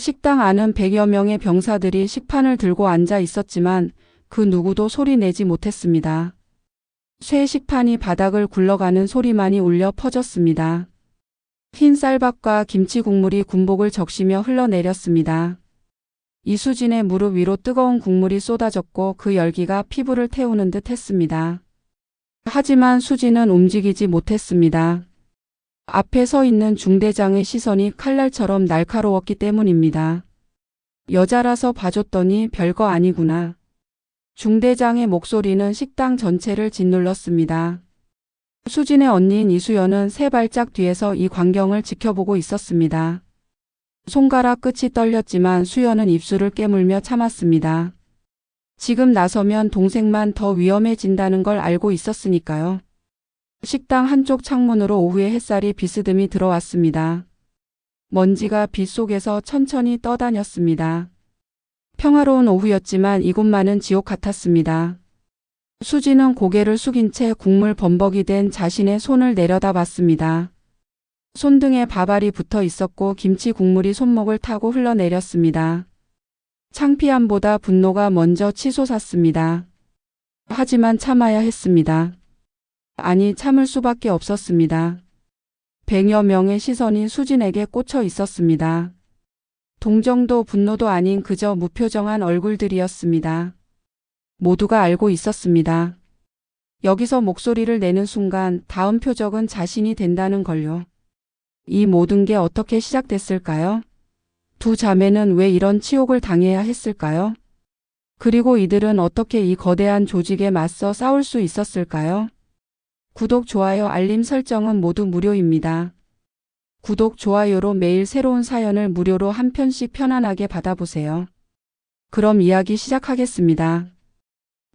식당 안은 100여 명의 병사들이 식판을 들고 앉아 있었지만 그 누구도 소리 내지 못했습니다. 쇠 식판이 바닥을 굴러가는 소리만이 울려 퍼졌습니다. 흰 쌀밥과 김치 국물이 군복을 적시며 흘러내렸습니다. 이수진의 무릎 위로 뜨거운 국물이 쏟아졌고 그 열기가 피부를 태우는 듯 했습니다. 하지만 수진은 움직이지 못했습니다. 앞에 서 있는 중대장의 시선이 칼날처럼 날카로웠기 때문입니다. 여자라서 봐줬더니 별거 아니구나. 중대장의 목소리는 식당 전체를 짓눌렀습니다. 수진의 언니인 이수연은 세 발짝 뒤에서 이 광경을 지켜보고 있었습니다. 손가락 끝이 떨렸지만 수연은 입술을 깨물며 참았습니다. 지금 나서면 동생만 더 위험해진다는 걸 알고 있었으니까요. 식당 한쪽 창문으로 오후의 햇살이 비스듬히 들어왔습니다. 먼지가 빛 속에서 천천히 떠다녔습니다. 평화로운 오후였지만 이곳만은 지옥 같았습니다. 수지는 고개를 숙인 채 국물 범벅이 된 자신의 손을 내려다봤습니다. 손등에 밥알이 붙어 있었고 김치 국물이 손목을 타고 흘러내렸습니다. 창피함보다 분노가 먼저 치솟았습니다. 하지만 참아야 했습니다. 아니, 참을 수밖에 없었습니다. 100여 명의 시선이 수진에게 꽂혀 있었습니다. 동정도 분노도 아닌 그저 무표정한 얼굴들이었습니다. 모두가 알고 있었습니다. 여기서 목소리를 내는 순간 다음 표적은 자신이 된다는 걸요. 이 모든 게 어떻게 시작됐을까요? 두 자매는 왜 이런 치욕을 당해야 했을까요? 그리고 이들은 어떻게 이 거대한 조직에 맞서 싸울 수 있었을까요? 구독, 좋아요, 알림 설정은 모두 무료입니다. 구독, 좋아요로 매일 새로운 사연을 무료로 한 편씩 편안하게 받아보세요. 그럼 이야기 시작하겠습니다.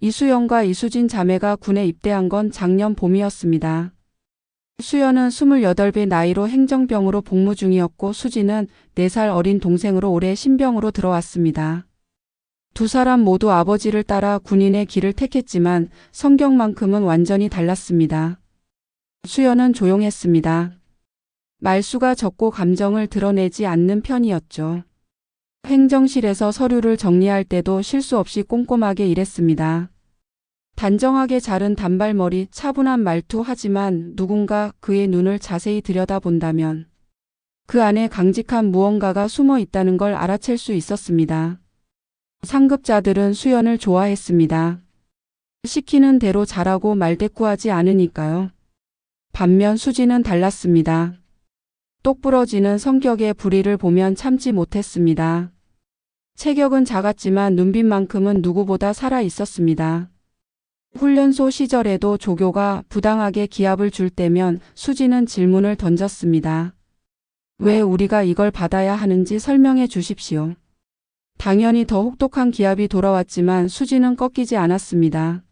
이수연과 이수진 자매가 군에 입대한 건 작년 봄이었습니다. 수연은 28의 나이로 행정병으로 복무 중이었고 수진은 4살 어린 동생으로 올해 신병으로 들어왔습니다. 두 사람 모두 아버지를 따라 군인의 길을 택했지만 성격만큼은 완전히 달랐습니다. 수연은 조용했습니다. 말수가 적고 감정을 드러내지 않는 편이었죠. 행정실에서 서류를 정리할 때도 실수 없이 꼼꼼하게 일했습니다. 단정하게 자른 단발머리, 차분한 말투. 하지만 누군가 그의 눈을 자세히 들여다본다면 그 안에 강직한 무언가가 숨어 있다는 걸 알아챌 수 있었습니다. 상급자들은 수연을 좋아했습니다. 시키는 대로 잘하고 말대꾸하지 않으니까요. 반면 수지는 달랐습니다. 똑부러지는 성격의 불의를 보면 참지 못했습니다. 체격은 작았지만 눈빛만큼은 누구보다 살아 있었습니다. 훈련소 시절에도 조교가 부당하게 기합을 줄 때면 수지는 질문을 던졌습니다. 왜 우리가 이걸 받아야 하는지 설명해 주십시오. 당연히 더 혹독한 기합이 돌아왔지만 수지는 꺾이지 않았습니다.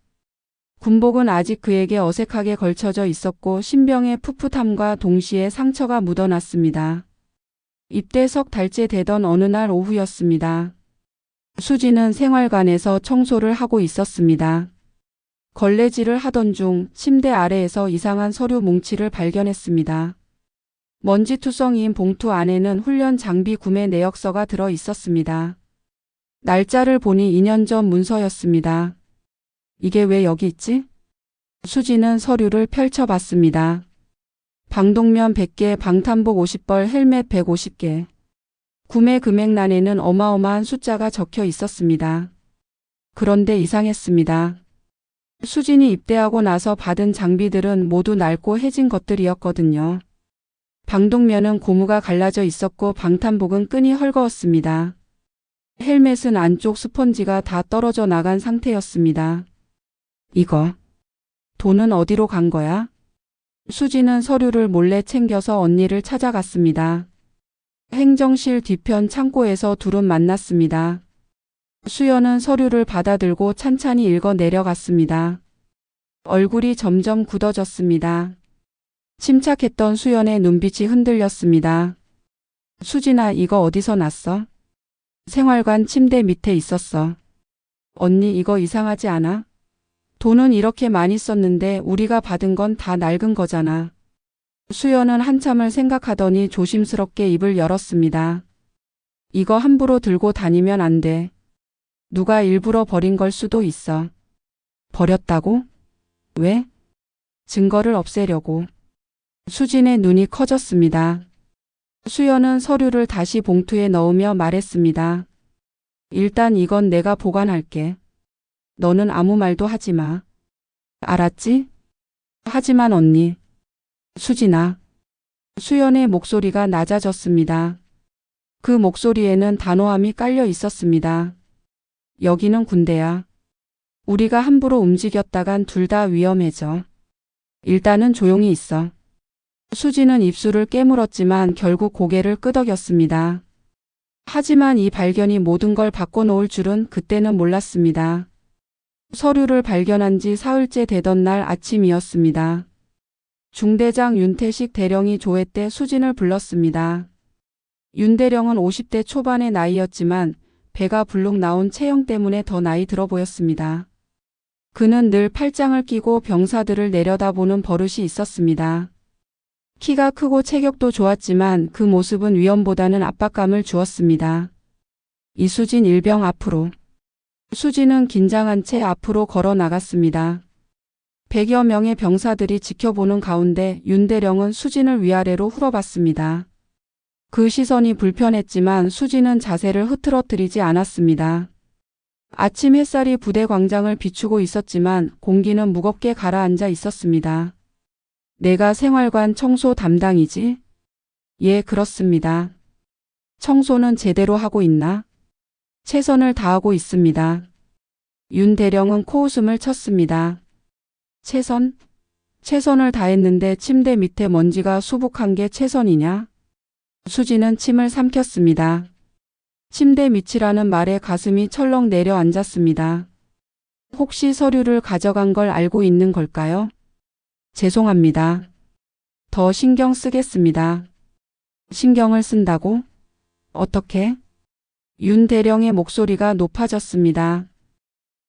군복은 아직 그에게 어색하게 걸쳐져 있었고 신병의 풋풋함과 동시에 상처가 묻어났습니다. 입대 석 달째 되던 어느 날 오후였습니다. 수지는 생활관에서 청소를 하고 있었습니다. 걸레질을 하던 중 침대 아래에서 이상한 서류 뭉치를 발견했습니다. 먼지투성이인 봉투 안에는 훈련 장비 구매 내역서가 들어 있었습니다. 날짜를 보니 2년 전 문서였습니다. 이게 왜 여기 있지? 수지는 서류를 펼쳐봤습니다. 방독면 100개, 방탄복 50벌, 헬멧 150개. 구매 금액란에는 어마어마한 숫자가 적혀 있었습니다. 그런데 이상했습니다. 수진이 입대하고 나서 받은 장비들은 모두 낡고 해진 것들이었거든요. 방독면은 고무가 갈라져 있었고 방탄복은 끈이 헐거웠습니다. 헬멧은 안쪽 스펀지가 다 떨어져 나간 상태였습니다. 이거, 돈은 어디로 간 거야? 수지는 서류를 몰래 챙겨서 언니를 찾아갔습니다. 행정실 뒤편 창고에서 둘은 만났습니다. 수연은 서류를 받아들고 찬찬히 읽어 내려갔습니다. 얼굴이 점점 굳어졌습니다. 침착했던 수연의 눈빛이 흔들렸습니다. 수진아, 이거 어디서 났어? 생활관 침대 밑에 있었어. 언니, 이거 이상하지 않아? 돈은 이렇게 많이 썼는데 우리가 받은 건 다 낡은 거잖아. 수연은 한참을 생각하더니 조심스럽게 입을 열었습니다. 이거 함부로 들고 다니면 안 돼. 누가 일부러 버린 걸 수도 있어. 버렸다고? 왜? 증거를 없애려고. 수진의 눈이 커졌습니다. 수연은 서류를 다시 봉투에 넣으며 말했습니다. 일단 이건 내가 보관할게. 너는 아무 말도 하지 마. 알았지? 하지만 언니. 수진아. 수연의 목소리가 낮아졌습니다. 그 목소리에는 단호함이 깔려 있었습니다. 여기는 군대야. 우리가 함부로 움직였다간 둘 다 위험해져. 일단은 조용히 있어. 수진은 입술을 깨물었지만 결국 고개를 끄덕였습니다. 하지만 이 발견이 모든 걸 바꿔놓을 줄은 그때는 몰랐습니다. 서류를 발견한 지 사흘째 되던 날 아침이었습니다. 중대장 윤태식 대령이 조회 때 수진을 불렀습니다. 윤 대령은 50대 초반의 나이였지만 배가 불룩 나온 체형 때문에 더 나이 들어 보였습니다. 그는 늘 팔짱을 끼고 병사들을 내려다보는 버릇이 있었습니다. 키가 크고 체격도 좋았지만 그 모습은 위험보다는 압박감을 주었습니다. 이수진 일병 앞으로. 수진은 긴장한 채 앞으로 걸어 나갔습니다. 100여 명의 병사들이 지켜보는 가운데 윤 대령은 수진을 위아래로 흘어봤습니다. 그 시선이 불편했지만 수진은 자세를 흐트러뜨리지 않았습니다. 아침 햇살이 부대 광장을 비추고 있었지만 공기는 무겁게 가라앉아 있었습니다. 내가 생활관 청소 담당이지? 예, 그렇습니다. 청소는 제대로 하고 있나? 최선을 다하고 있습니다. 윤 대령은 코웃음을 쳤습니다. 최선을 다했는데 침대 밑에 먼지가 수북한 게 최선이냐? 수진은 침을 삼켰습니다. 침대 밑이라는 말에 가슴이 철렁 내려앉았습니다. 혹시 서류를 가져간 걸 알고 있는 걸까요? 죄송합니다. 더 신경 쓰겠습니다. 신경을 쓴다고? 어떻게? 윤 대령의 목소리가 높아졌습니다.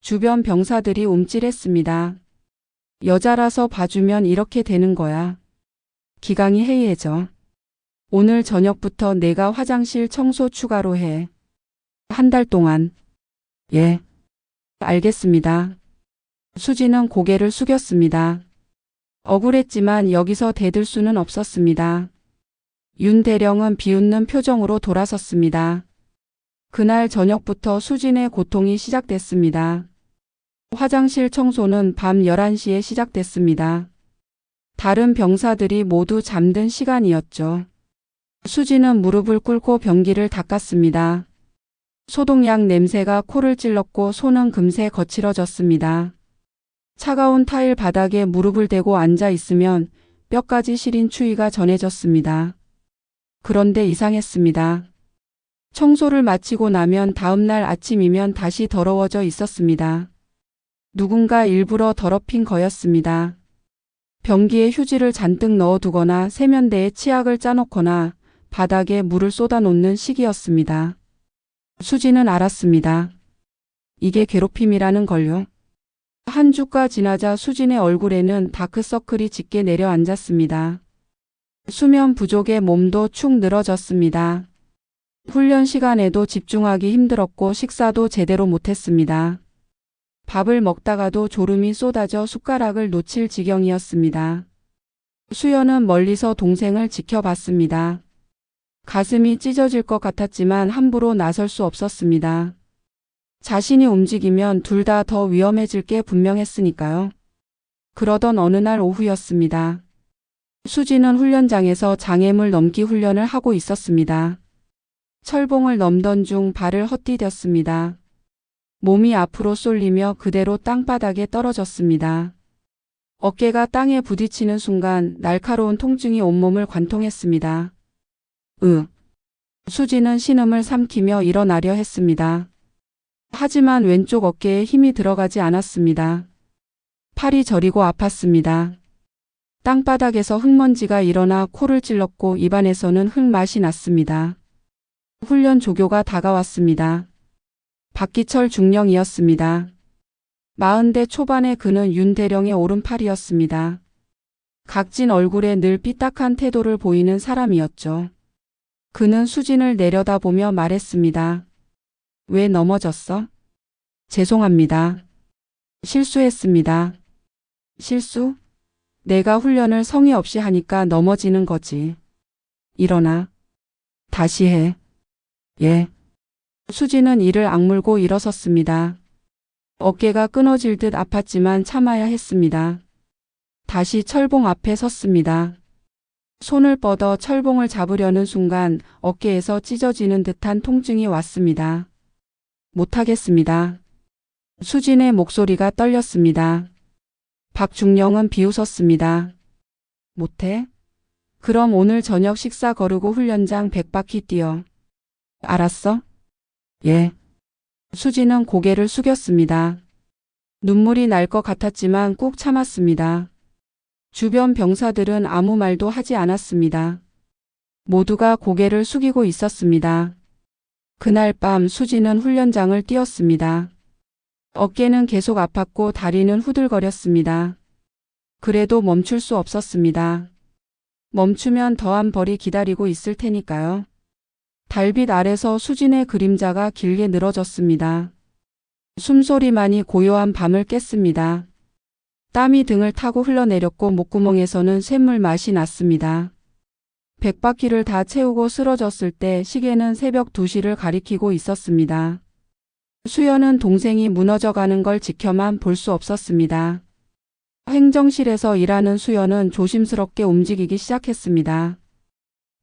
주변 병사들이 움찔했습니다. 여자라서 봐주면 이렇게 되는 거야. 기강이 해이해져. 오늘 저녁부터 내가 화장실 청소 추가로 해. 한 달 동안. 예. 알겠습니다. 수진은 고개를 숙였습니다. 억울했지만 여기서 대들 수는 없었습니다. 윤 대령은 비웃는 표정으로 돌아섰습니다. 그날 저녁부터 수진의 고통이 시작됐습니다. 화장실 청소는 밤 11시에 시작됐습니다. 다른 병사들이 모두 잠든 시간이었죠. 수진은 무릎을 꿇고 변기를 닦았습니다. 소독약 냄새가 코를 찔렀고 손은 금세 거칠어졌습니다. 차가운 타일 바닥에 무릎을 대고 앉아 있으면 뼈까지 시린 추위가 전해졌습니다. 그런데 이상했습니다. 청소를 마치고 나면 다음날 아침이면 다시 더러워져 있었습니다. 누군가 일부러 더럽힌 거였습니다. 변기에 휴지를 잔뜩 넣어두거나 세면대에 치약을 짜놓거나 바닥에 물을 쏟아놓는 시기였습니다. 수진은 알았습니다. 이게 괴롭힘이라는 걸요. 한 주가 지나자 수진의 얼굴에는 다크서클이 짙게 내려앉았습니다. 수면 부족에 몸도 축 늘어졌습니다. 훈련 시간에도 집중하기 힘들었고 식사도 제대로 못했습니다. 밥을 먹다가도 졸음이 쏟아져 숟가락을 놓칠 지경이었습니다. 수연은 멀리서 동생을 지켜봤습니다. 가슴이 찢어질 것 같았지만 함부로 나설 수 없었습니다. 자신이 움직이면 둘 다 더 위험해질 게 분명했으니까요. 그러던 어느 날 오후였습니다. 수진은 훈련장에서 장애물 넘기 훈련을 하고 있었습니다. 철봉을 넘던 중 발을 헛디뎠습니다. 몸이 앞으로 쏠리며 그대로 땅바닥에 떨어졌습니다. 어깨가 땅에 부딪히는 순간 날카로운 통증이 온몸을 관통했습니다. 수진은 신음을 삼키며 일어나려 했습니다. 하지만 왼쪽 어깨에 힘이 들어가지 않았습니다. 팔이 저리고 아팠습니다. 땅바닥에서 흙먼지가 일어나 코를 찔렀고 입안에서는 흙맛이 났습니다. 훈련 조교가 다가왔습니다. 박기철 중령이었습니다. 40대 초반의 그는 윤 대령의 오른팔이었습니다. 각진 얼굴에 늘 삐딱한 태도를 보이는 사람이었죠. 그는 수진을 내려다보며 말했습니다. 왜 넘어졌어? 죄송합니다. 실수했습니다. 실수? 내가 훈련을 성의 없이 하니까 넘어지는 거지. 일어나. 다시 해. 예. 수진은 이를 악물고 일어섰습니다. 어깨가 끊어질 듯 아팠지만 참아야 했습니다. 다시 철봉 앞에 섰습니다. 손을 뻗어 철봉을 잡으려는 순간 어깨에서 찢어지는 듯한 통증이 왔습니다. 못하겠습니다. 수진의 목소리가 떨렸습니다. 박중령은 비웃었습니다. 못해? 그럼 오늘 저녁 식사 거르고 훈련장 100바퀴 뛰어. 알았어? 예. 수진은 고개를 숙였습니다. 눈물이 날 것 같았지만 꾹 참았습니다. 주변 병사들은 아무 말도 하지 않았습니다. 모두가 고개를 숙이고 있었습니다. 그날 밤 수진은 훈련장을 뛰었습니다. 어깨는 계속 아팠고 다리는 후들거렸습니다. 그래도 멈출 수 없었습니다. 멈추면 더한 벌이 기다리고 있을 테니까요. 달빛 아래서 수진의 그림자가 길게 늘어졌습니다. 숨소리만이 고요한 밤을 깼습니다. 땀이 등을 타고 흘러내렸고 목구멍에서는 샘물 맛이 났습니다. 100바퀴를 다 채우고 쓰러졌을 때 시계는 새벽 2시를 가리키고 있었습니다. 수연은 동생이 무너져가는 걸 지켜만 볼 수 없었습니다. 행정실에서 일하는 수연은 조심스럽게 움직이기 시작했습니다.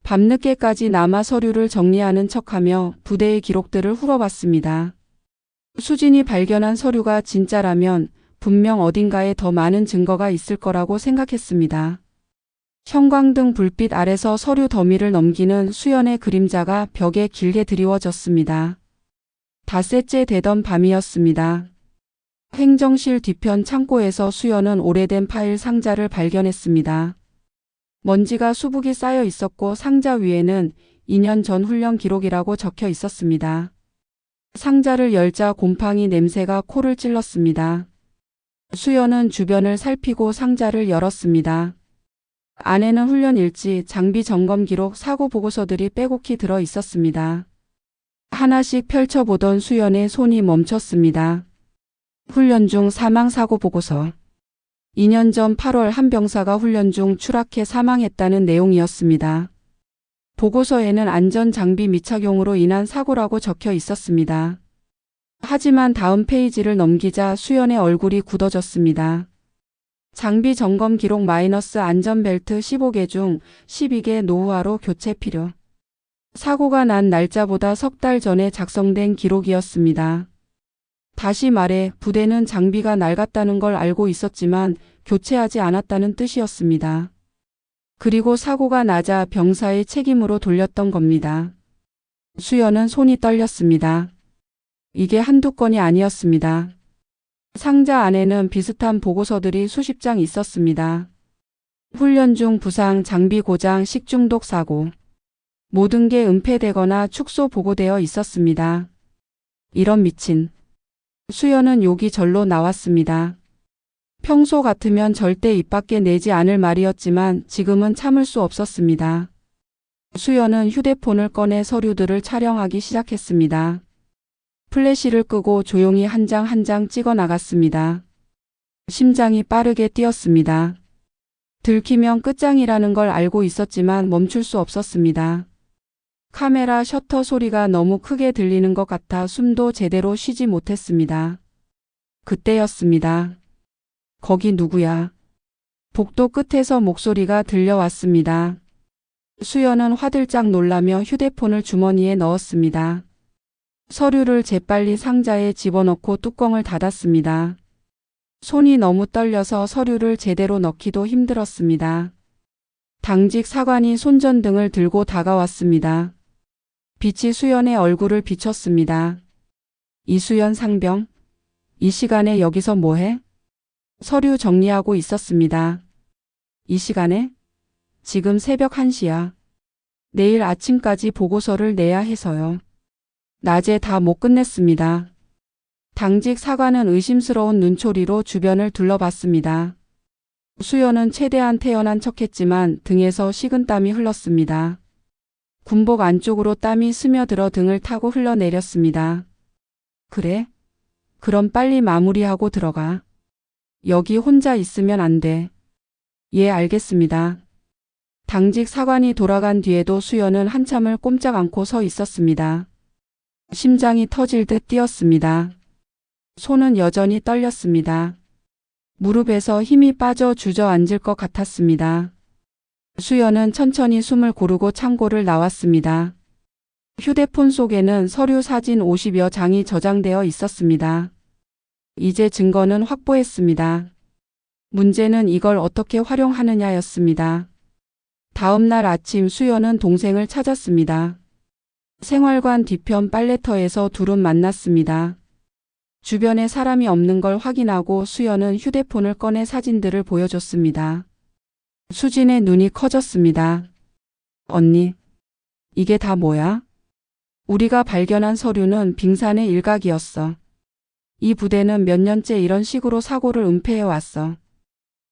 밤늦게까지 남아 서류를 정리하는 척하며 부대의 기록들을 훑어봤습니다. 수진이 발견한 서류가 진짜라면 분명 어딘가에 더 많은 증거가 있을 거라고 생각했습니다. 형광등 불빛 아래서 서류 더미를 넘기는 수연의 그림자가 벽에 길게 드리워졌습니다. 닷새째 되던 밤이었습니다. 행정실 뒤편 창고에서 수연은 오래된 파일 상자를 발견했습니다. 먼지가 수북이 쌓여 있었고 상자 위에는 2년 전 훈련 기록이라고 적혀 있었습니다. 상자를 열자 곰팡이 냄새가 코를 찔렀습니다. 수연은 주변을 살피고 상자를 열었습니다. 안에는 훈련 일지, 장비 점검 기록, 사고 보고서들이 빼곡히 들어 있었습니다. 하나씩 펼쳐보던 수연의 손이 멈췄습니다. 훈련 중 사망 사고 보고서. 2년 전 8월 한 병사가 훈련 중 추락해 사망했다는 내용이었습니다. 보고서에는 안전장비 미착용으로 인한 사고라고 적혀 있었습니다. 하지만 다음 페이지를 넘기자 수연의 얼굴이 굳어졌습니다. 장비 점검 기록 마이너스 안전벨트 15개 중 12개 노후화로 교체 필요. 사고가 난 날짜보다 석 달 전에 작성된 기록이었습니다. 다시 말해 부대는 장비가 낡았다는 걸 알고 있었지만 교체하지 않았다는 뜻이었습니다. 그리고 사고가 나자 병사의 책임으로 돌렸던 겁니다. 수연은 손이 떨렸습니다. 이게 한두 건이 아니었습니다. 상자 안에는 비슷한 보고서들이 수십 장 있었습니다. 훈련 중 부상, 장비 고장, 식중독 사고. 모든 게 은폐되거나 축소 보고되어 있었습니다. 이런 미친. 수연은 욕이 절로 나왔습니다. 평소 같으면 절대 입 밖에 내지 않을 말이었지만 지금은 참을 수 없었습니다. 수연은 휴대폰을 꺼내 서류들을 촬영하기 시작했습니다. 플래시를 끄고 조용히 한 장 한 장 찍어 나갔습니다. 심장이 빠르게 뛰었습니다. 들키면 끝장이라는 걸 알고 있었지만 멈출 수 없었습니다. 카메라 셔터 소리가 너무 크게 들리는 것 같아 숨도 제대로 쉬지 못했습니다. 그때였습니다. 거기 누구야? 복도 끝에서 목소리가 들려왔습니다. 수연은 화들짝 놀라며 휴대폰을 주머니에 넣었습니다. 서류를 재빨리 상자에 집어넣고 뚜껑을 닫았습니다. 손이 너무 떨려서 서류를 제대로 넣기도 힘들었습니다. 당직 사관이 손전등을 들고 다가왔습니다. 빛이 수연의 얼굴을 비췄습니다. 이수연 상병? 이 시간에 여기서 뭐해? 서류 정리하고 있었습니다. 이 시간에? 지금 새벽 1시야. 내일 아침까지 보고서를 내야 해서요. 낮에 다 못 끝냈습니다. 당직 사관은 의심스러운 눈초리로 주변을 둘러봤습니다. 수연은 최대한 태연한 척했지만 등에서 식은땀이 흘렀습니다. 군복 안쪽으로 땀이 스며들어 등을 타고 흘러내렸습니다. 그래? 그럼 빨리 마무리하고 들어가. 여기 혼자 있으면 안 돼. 예, 알겠습니다. 당직 사관이 돌아간 뒤에도 수연은 한참을 꼼짝 않고 서 있었습니다. 심장이 터질 듯 뛰었습니다. 손은 여전히 떨렸습니다. 무릎에서 힘이 빠져 주저앉을 것 같았습니다. 수연은 천천히 숨을 고르고 창고를 나왔습니다. 휴대폰 속에는 서류 사진 50여 장이 저장되어 있었습니다. 이제 증거는 확보했습니다. 문제는 이걸 어떻게 활용하느냐였습니다. 다음 날 아침 수연은 동생을 찾았습니다. 생활관 뒤편 빨래터에서 둘은 만났습니다. 주변에 사람이 없는 걸 확인하고 수연은 휴대폰을 꺼내 사진들을 보여줬습니다. 수진의 눈이 커졌습니다. 언니, 이게 다 뭐야? 우리가 발견한 서류는 빙산의 일각이었어. 이 부대는 몇 년째 이런 식으로 사고를 은폐해왔어.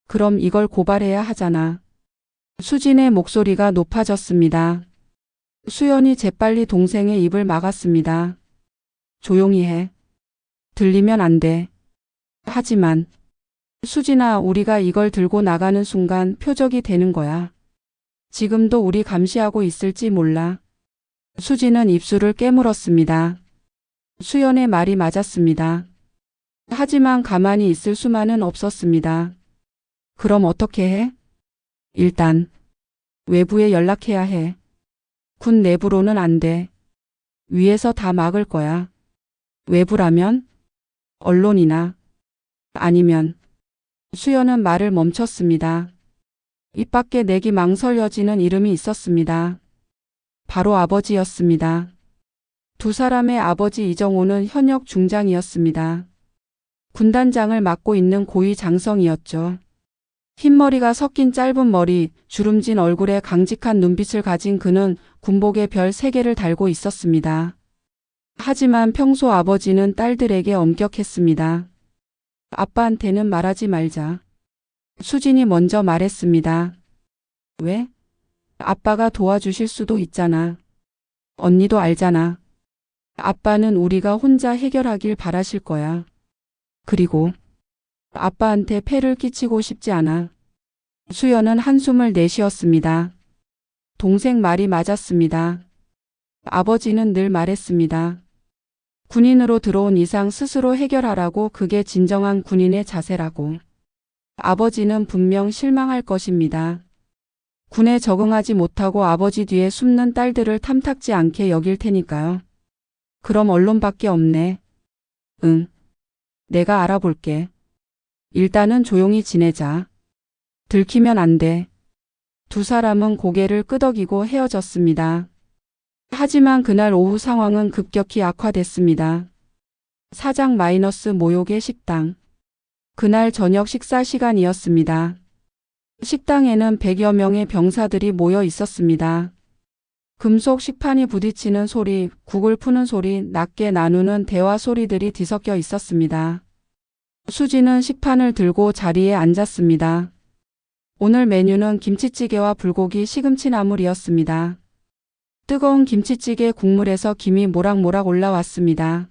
그럼 이걸 고발해야 하잖아. 수진의 목소리가 높아졌습니다. 수연이 재빨리 동생의 입을 막았습니다. 조용히 해. 들리면 안 돼. 하지만 수진아, 우리가 이걸 들고 나가는 순간 표적이 되는 거야. 지금도 우리 감시하고 있을지 몰라. 수진은 입술을 깨물었습니다. 수연의 말이 맞았습니다. 하지만 가만히 있을 수만은 없었습니다. 그럼 어떻게 해? 일단 외부에 연락해야 해. 군 내부로는 안 돼. 위에서 다 막을 거야. 외부라면? 언론이나 아니면. 수연은 말을 멈췄습니다. 입 밖에 내기 망설여지는 이름이 있었습니다. 바로 아버지였습니다. 두 사람의 아버지 이정호는 현역 중장이었습니다. 군단장을 맡고 있는 고위 장성이었죠. 흰머리가 섞인 짧은 머리, 주름진 얼굴에 강직한 눈빛을 가진 그는 군복에 별 3개를 달고 있었습니다. 하지만 평소 아버지는 딸들에게 엄격했습니다. 아빠한테는 말하지 말자. 수진이 먼저 말했습니다. 왜? 아빠가 도와주실 수도 있잖아. 언니도 알잖아. 아빠는 우리가 혼자 해결하길 바라실 거야. 그리고 아빠한테 폐를 끼치고 싶지 않아. 수연은 한숨을 내쉬었습니다. 동생 말이 맞았습니다. 아버지는 늘 말했습니다. 군인으로 들어온 이상 스스로 해결하라고, 그게 진정한 군인의 자세라고. 아버지는 분명 실망할 것입니다. 군에 적응하지 못하고 아버지 뒤에 숨는 딸들을 탐탁지 않게 여길 테니까요. 그럼 언론밖에 없네. 응. 내가 알아볼게. 일단은 조용히 지내자. 들키면 안 돼. 두 사람은 고개를 끄덕이고 헤어졌습니다. 하지만 그날 오후 상황은 급격히 악화됐습니다. 사장 마이너스 모욕의 식당. 그날 저녁 식사 시간이었습니다. 식당에는 100여 명의 병사들이 모여 있었습니다. 금속 식판이 부딪히는 소리, 국을 푸는 소리, 낮게 나누는 대화 소리들이 뒤섞여 있었습니다. 수지는 식판을 들고 자리에 앉았습니다. 오늘 메뉴는 김치찌개와 불고기, 시금치 나물이었습니다. 뜨거운 김치찌개 국물에서 김이 모락모락 올라왔습니다.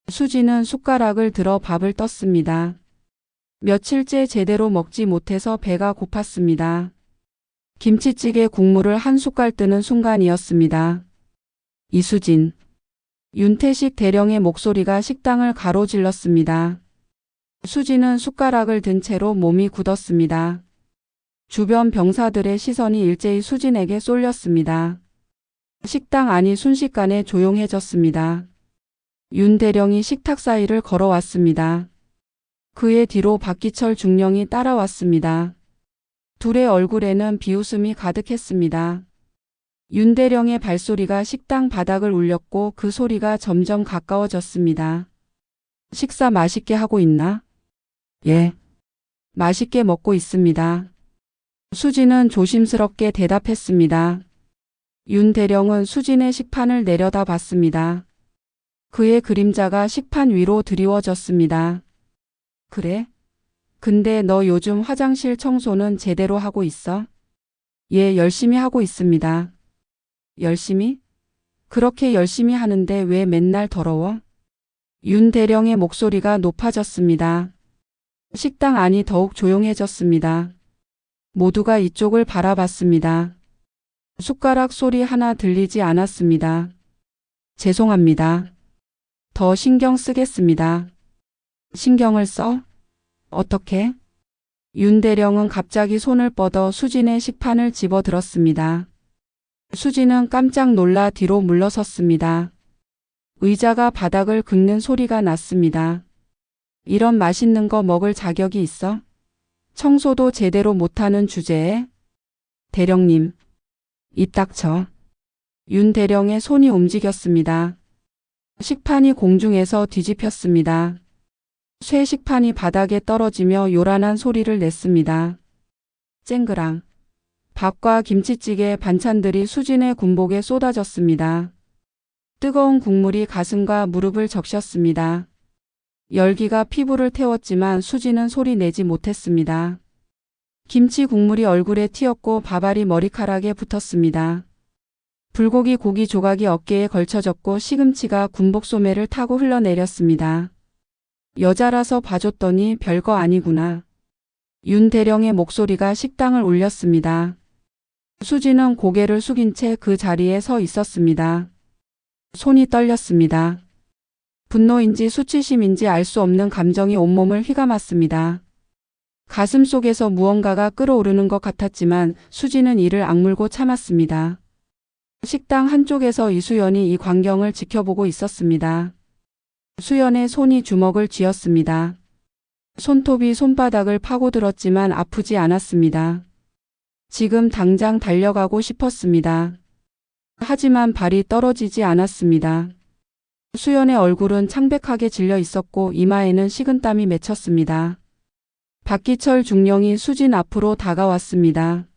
수지는 숟가락을 들어 밥을 떴습니다. 며칠째 제대로 먹지 못해서 배가 고팠습니다. 김치찌개 국물을 한 숟갈 뜨는 순간이었습니다. 이수진. 윤태식 대령의 목소리가 식당을 가로질렀습니다. 수지는 숟가락을 든 채로 몸이 굳었습니다. 주변 병사들의 시선이 일제히 수진에게 쏠렸습니다. 식당 안이 순식간에 조용해졌습니다. 윤 대령이 식탁 사이를 걸어왔습니다. 그의 뒤로 박기철 중령이 따라왔습니다. 둘의 얼굴에는 비웃음이 가득했습니다. 윤 대령의 발소리가 식당 바닥을 울렸고 그 소리가 점점 가까워졌습니다. 식사 맛있게 하고 있나? 예. 맛있게 먹고 있습니다. 수진은 조심스럽게 대답했습니다. 윤 대령은 수진의 식판을 내려다 봤습니다. 그의 그림자가 식판 위로 드리워졌습니다. 그래? 근데 너 요즘 화장실 청소는 제대로 하고 있어? 예, 열심히 하고 있습니다. 열심히? 그렇게 열심히 하는데 왜 맨날 더러워? 윤 대령의 목소리가 높아졌습니다. 식당 안이 더욱 조용해졌습니다. 모두가 이쪽을 바라봤습니다. 숟가락 소리 하나 들리지 않았습니다. 죄송합니다. 더 신경 쓰겠습니다. 신경을 써? 어떻게? 윤 대령은 갑자기 손을 뻗어 수진의 식판을 집어들었습니다. 수진은 깜짝 놀라 뒤로 물러섰습니다. 의자가 바닥을 긁는 소리가 났습니다. 이런 맛있는 거 먹을 자격이 있어? 청소도 제대로 못하는 주제에? 대령님, 입 닥쳐. 윤 대령의 손이 움직였습니다. 식판이 공중에서 뒤집혔습니다. 쇠 식판이 바닥에 떨어지며 요란한 소리를 냈습니다. 쨍그랑. 밥과 김치찌개 반찬들이 수진의 군복에 쏟아졌습니다. 뜨거운 국물이 가슴과 무릎을 적셨습니다. 열기가 피부를 태웠지만 수진은 소리 내지 못했습니다. 김치 국물이 얼굴에 튀었고 밥알이 머리카락에 붙었습니다. 불고기 고기 조각이 어깨에 걸쳐졌고 시금치가 군복 소매를 타고 흘러내렸습니다. 여자라서 봐줬더니 별거 아니구나. 윤 대령의 목소리가 식당을 울렸습니다. 수진은 고개를 숙인 채 그 자리에 서 있었습니다. 손이 떨렸습니다. 분노인지 수치심인지 알 수 없는 감정이 온몸을 휘감았습니다. 가슴 속에서 무언가가 끓어오르는 것 같았지만 수진은 이를 악물고 참았습니다. 식당 한쪽에서 이수연이 이 광경을 지켜보고 있었습니다. 수연의 손이 주먹을 쥐었습니다. 손톱이 손바닥을 파고들었지만 아프지 않았습니다. 지금 당장 달려가고 싶었습니다. 하지만 발이 떨어지지 않았습니다. 수연의 얼굴은 창백하게 질려 있었고 이마에는 식은땀이 맺혔습니다. 박기철 중령이 수진 앞으로 다가왔습니다.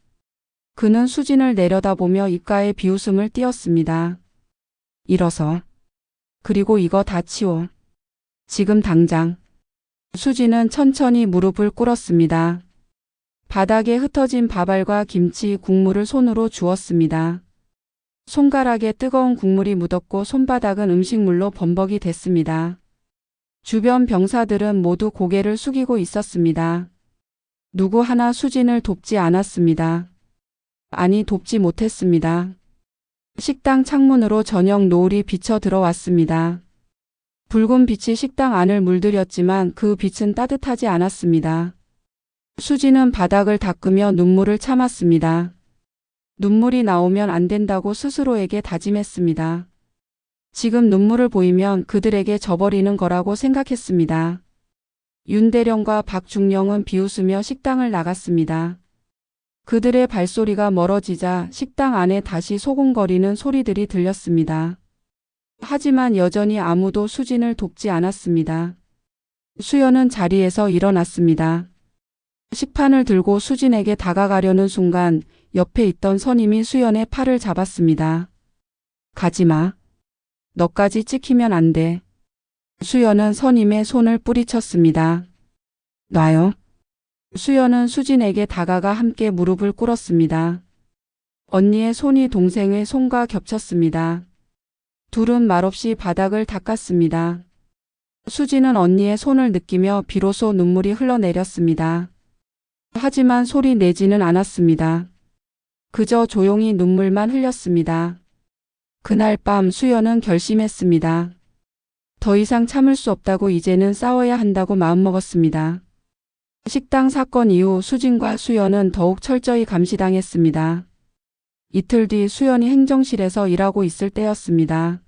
그는 수진을 내려다보며 입가에 비웃음을 띄었습니다. 일어서. 그리고 이거 다 치워. 지금 당장. 수진은 천천히 무릎을 꿇었습니다. 바닥에 흩어진 밥알과 김치 국물을 손으로 주웠습니다. 손가락에 뜨거운 국물이 묻었고 손바닥은 음식물로 범벅이 됐습니다. 주변 병사들은 모두 고개를 숙이고 있었습니다. 누구 하나 수진을 돕지 않았습니다. 아니, 돕지 못했습니다. 식당 창문으로 저녁 노을이 비쳐 들어왔습니다. 붉은 빛이 식당 안을 물들였지만 그 빛은 따뜻하지 않았습니다. 수진은 바닥을 닦으며 눈물을 참았습니다. 눈물이 나오면 안 된다고 스스로에게 다짐했습니다. 지금 눈물을 보이면 그들에게 져버리는 거라고 생각했습니다. 윤대령과 박중령은 비웃으며 식당을 나갔습니다. 그들의 발소리가 멀어지자 식당 안에 다시 소곤거리는 소리들이 들렸습니다. 하지만 여전히 아무도 수진을 돕지 않았습니다. 수연은 자리에서 일어났습니다. 식판을 들고 수진에게 다가가려는 순간 옆에 있던 선임이 수연의 팔을 잡았습니다. 가지마. 너까지 찍히면 안 돼. 수연은 선임의 손을 뿌리쳤습니다. 놔요. 수연은 수진에게 다가가 함께 무릎을 꿇었습니다. 언니의 손이 동생의 손과 겹쳤습니다. 둘은 말없이 바닥을 닦았습니다. 수진은 언니의 손을 느끼며 비로소 눈물이 흘러내렸습니다. 하지만 소리 내지는 않았습니다. 그저 조용히 눈물만 흘렸습니다. 그날 밤 수연은 결심했습니다. 더 이상 참을 수 없다고 이제는 싸워야 한다고 마음먹었습니다. 식당 사건 이후 수진과 수연은 더욱 철저히 감시당했습니다. 이틀 뒤 수연이 행정실에서 일하고 있을 때였습니다.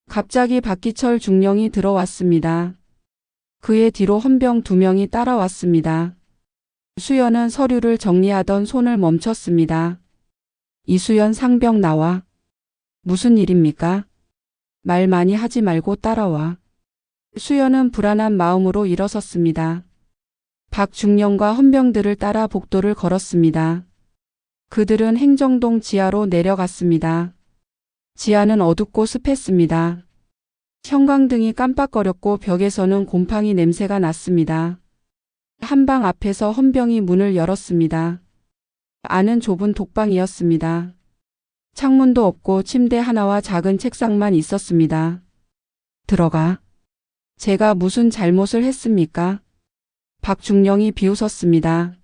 갑자기 박기철 중령이 들어왔습니다. 그의 뒤로 헌병 2명이 따라왔습니다. 수연은 서류를 정리하던 손을 멈췄습니다. 이수연 상병 나와. 무슨 일입니까? 말 많이 하지 말고 따라와. 수연은 불안한 마음으로 일어섰습니다. 박중령과 헌병들을 따라 복도를 걸었습니다. 그들은 행정동 지하로 내려갔습니다. 지하는 어둡고 습했습니다. 형광등이 깜빡거렸고 벽에서는 곰팡이 냄새가 났습니다. 한방 앞에서 헌병이 문을 열었습니다. 안은 좁은 독방이었습니다. 창문도 없고 침대 하나와 작은 책상만 있었습니다. 들어가. 제가 무슨 잘못을 했습니까? 박중령이 비웃었습니다.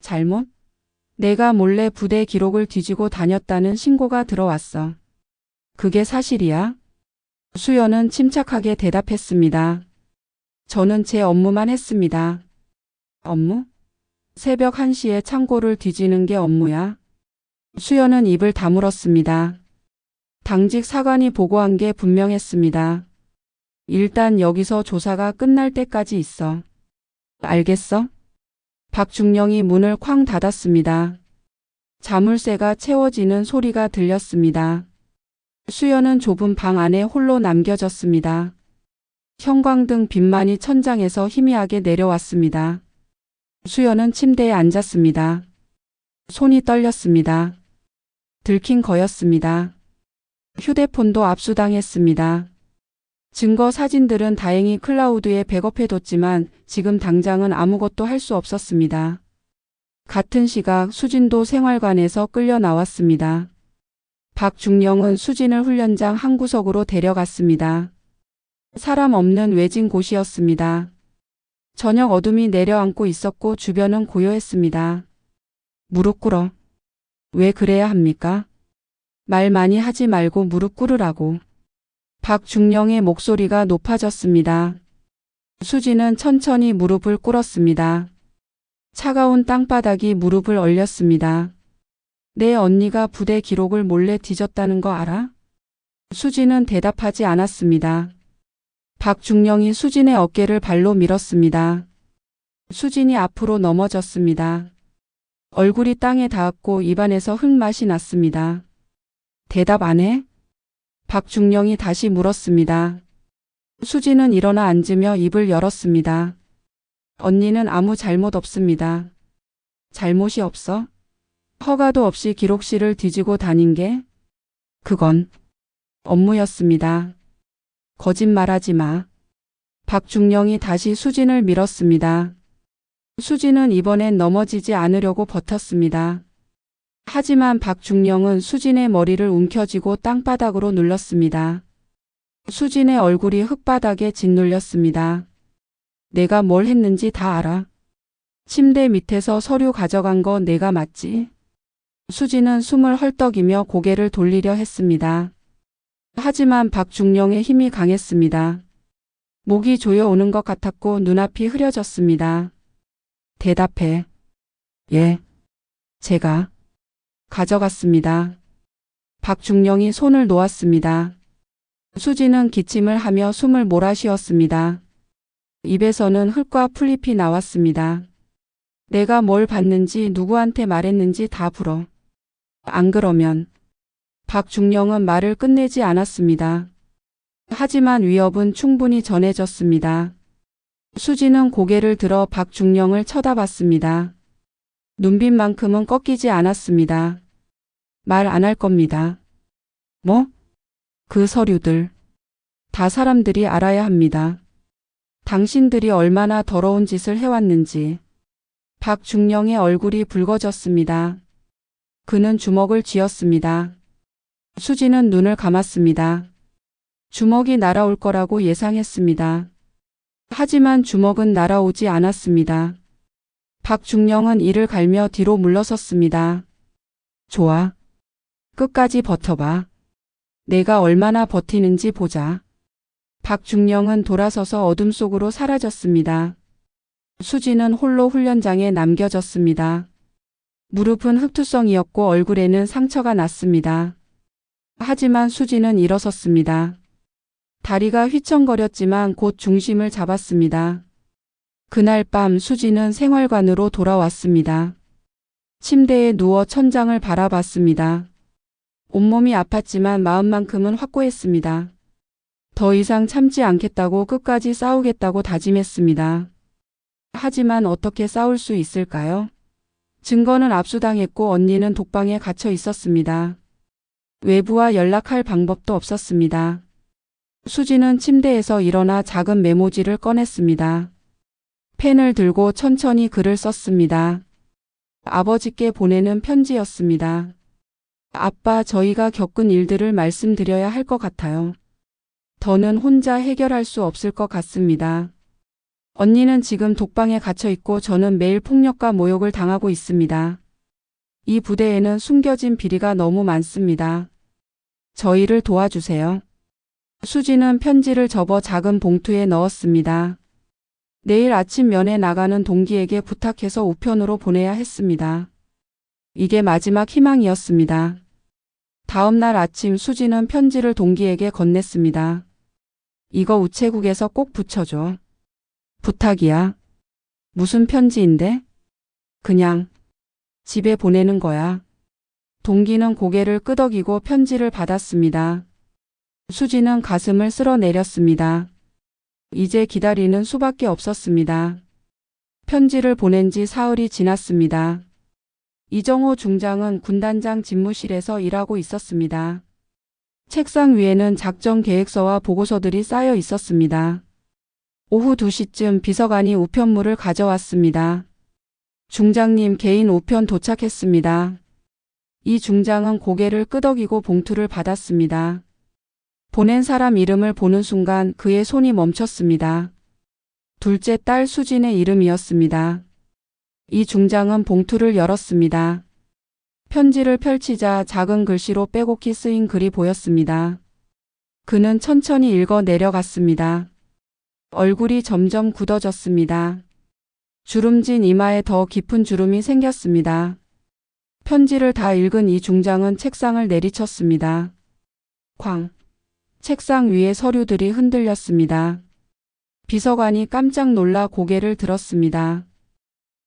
잘못? 내가 몰래 부대 기록을 뒤지고 다녔다는 신고가 들어왔어. 그게 사실이야? 수연은 침착하게 대답했습니다. 저는 제 업무만 했습니다. 업무? 새벽 1시에 창고를 뒤지는 게 업무야? 수연은 입을 다물었습니다. 당직 사관이 보고한 게 분명했습니다. 일단 여기서 조사가 끝날 때까지 있어. 알겠어? 박중령이 문을 쾅 닫았습니다. 자물쇠가 채워지는 소리가 들렸습니다. 수연은 좁은 방 안에 홀로 남겨졌습니다. 형광등 빛만이 천장에서 희미하게 내려왔습니다. 수연은 침대에 앉았습니다. 손이 떨렸습니다. 들킨 거였습니다. 휴대폰도 압수당했습니다. 증거 사진들은 다행히 클라우드에 백업해뒀지만 지금 당장은 아무것도 할 수 없었습니다. 같은 시각 수진도 생활관에서 끌려 나왔습니다. 박중령은 수진을 훈련장 한 구석으로 데려갔습니다. 사람 없는 외진 곳이었습니다. 저녁 어둠이 내려앉고 있었고 주변은 고요했습니다. 무릎 꿇어. 왜 그래야 합니까? 말 많이 하지 말고 무릎 꿇으라고. 박중령의 목소리가 높아졌습니다. 수진은 천천히 무릎을 꿇었습니다. 차가운 땅바닥이 무릎을 얼렸습니다. 내 언니가 부대 기록을 몰래 뒤졌다는 거 알아? 수진은 대답하지 않았습니다. 박중령이 수진의 어깨를 발로 밀었습니다. 수진이 앞으로 넘어졌습니다. 얼굴이 땅에 닿았고 입안에서 흙맛이 났습니다. 대답 안 해? 박중령이 다시 물었습니다. 수진은 일어나 앉으며 입을 열었습니다. 언니는 아무 잘못 없습니다. 잘못이 없어? 허가도 없이 기록실을 뒤지고 다닌 게? 그건 업무였습니다. 거짓말하지 마. 박중령이 다시 수진을 밀었습니다. 수진은 이번엔 넘어지지 않으려고 버텼습니다. 하지만 박중령은 수진의 머리를 움켜쥐고 땅바닥으로 눌렀습니다. 수진의 얼굴이 흙바닥에 짓눌렸습니다. 내가 뭘 했는지 다 알아. 침대 밑에서 서류 가져간 거 내가 맞지? 수진은 숨을 헐떡이며 고개를 돌리려 했습니다. 하지만 박중령의 힘이 강했습니다. 목이 조여오는 것 같았고 눈앞이 흐려졌습니다. 대답해. 예. 제가 가져갔습니다. 박중령이 손을 놓았습니다. 수진은 기침을 하며 숨을 몰아쉬었습니다. 입에서는 흙과 풀잎이 나왔습니다. 내가 뭘 봤는지 누구한테 말했는지 다 불어. 안 그러면. 박중령은 말을 끝내지 않았습니다. 하지만 위협은 충분히 전해졌습니다. 수진은 고개를 들어 박중령을 쳐다봤습니다. 눈빛만큼은 꺾이지 않았습니다. 말 안 할 겁니다. 뭐? 그 서류들. 다 사람들이 알아야 합니다. 당신들이 얼마나 더러운 짓을 해왔는지. 박중령의 얼굴이 붉어졌습니다. 그는 주먹을 쥐었습니다. 수진은 눈을 감았습니다. 주먹이 날아올 거라고 예상했습니다. 하지만 주먹은 날아오지 않았습니다. 박중령은 이를 갈며 뒤로 물러섰습니다. 좋아. 끝까지 버텨봐. 내가 얼마나 버티는지 보자. 박중령은 돌아서서 어둠 속으로 사라졌습니다. 수진은 홀로 훈련장에 남겨졌습니다. 무릎은 흑투성이었고 얼굴에는 상처가 났습니다. 하지만 수진은 일어섰습니다. 다리가 휘청거렸지만 곧 중심을 잡았습니다. 그날 밤 수진은 생활관으로 돌아왔습니다. 침대에 누워 천장을 바라봤습니다. 온몸이 아팠지만 마음만큼은 확고했습니다. 더 이상 참지 않겠다고 끝까지 싸우겠다고 다짐했습니다. 하지만 어떻게 싸울 수 있을까요? 증거는 압수당했고 언니는 독방에 갇혀 있었습니다. 외부와 연락할 방법도 없었습니다. 수진은 침대에서 일어나 작은 메모지를 꺼냈습니다. 펜을 들고 천천히 글을 썼습니다. 아버지께 보내는 편지였습니다. 아빠, 저희가 겪은 일들을 말씀드려야 할 것 같아요. 더는 혼자 해결할 수 없을 것 같습니다. 언니는 지금 독방에 갇혀 있고 저는 매일 폭력과 모욕을 당하고 있습니다. 이 부대에는 숨겨진 비리가 너무 많습니다. 저희를 도와주세요. 수지는 편지를 접어 작은 봉투에 넣었습니다. 내일 아침 면회 나가는 동기에게 부탁해서 우편으로 보내야 했습니다. 이게 마지막 희망이었습니다. 다음 날 아침 수지는 편지를 동기에게 건넸습니다. 이거 우체국에서 꼭 붙여줘. 부탁이야. 무슨 편지인데? 그냥 집에 보내는 거야. 동기는 고개를 끄덕이고 편지를 받았습니다. 수지는 가슴을 쓸어내렸습니다. 이제 기다리는 수밖에 없었습니다. 편지를 보낸 지 사흘이 지났습니다. 이정호 중장은 군단장 집무실에서 일하고 있었습니다. 책상 위에는 작전 계획서와 보고서들이 쌓여 있었습니다. 오후 2시쯤 비서관이 우편물을 가져왔습니다. 중장님, 개인 우편 도착했습니다. 이 중장은 고개를 끄덕이고 봉투를 받았습니다. 보낸 사람 이름을 보는 순간 그의 손이 멈췄습니다. 둘째 딸 수진의 이름이었습니다. 이 중장은 봉투를 열었습니다. 편지를 펼치자 작은 글씨로 빼곡히 쓰인 글이 보였습니다. 그는 천천히 읽어 내려갔습니다. 얼굴이 점점 굳어졌습니다. 주름진 이마에 더 깊은 주름이 생겼습니다. 편지를 다 읽은 이 중장은 책상을 내리쳤습니다. 쾅! 책상 위에 서류들이 흔들렸습니다. 비서관이 깜짝 놀라 고개를 들었습니다.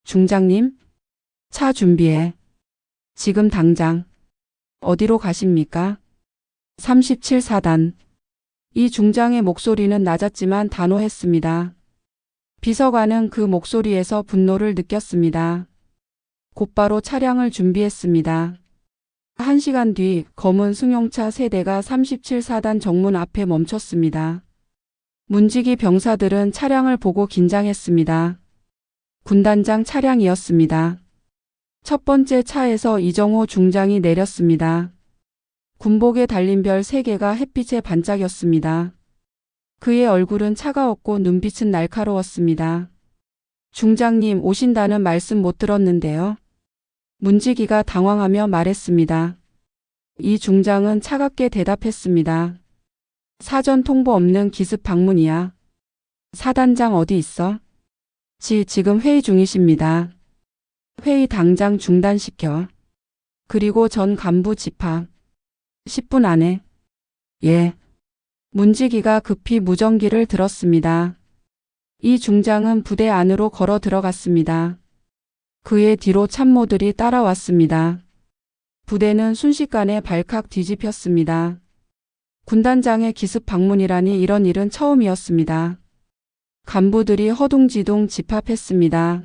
중장님, 차 준비해. 지금 당장. 어디로 가십니까? 37사단. 이 중장의 목소리는 낮았지만 단호했습니다. 비서관은 그 목소리에서 분노를 느꼈습니다. 곧바로 차량을 준비했습니다. 1시간 뒤 검은 승용차 3대가 37사단 정문 앞에 멈췄습니다. 문지기 병사들은 차량을 보고 긴장했습니다. 군단장 차량이었습니다. 첫 번째 차에서 이정호 중장이 내렸습니다. 군복에 달린 별 3개가 햇빛에 반짝였습니다. 그의 얼굴은 차가웠고 눈빛은 날카로웠습니다. 중장님, 오신다는 말씀 못 들었는데요. 문지기가 당황하며 말했습니다. 이 중장은 차갑게 대답했습니다. 사전 통보 없는 기습 방문이야. 사단장 어디 있어? 지금 회의 중이십니다. 회의 당장 중단시켜. 그리고 전 간부 집합. 10분 안에. 예. 문지기가 급히 무전기를 들었습니다. 이 중장은 부대 안으로 걸어 들어갔습니다. 그의 뒤로 참모들이 따라왔습니다. 부대는 순식간에 발칵 뒤집혔습니다. 군단장의 기습 방문이라니 이런 일은 처음이었습니다. 간부들이 허둥지둥 집합했습니다.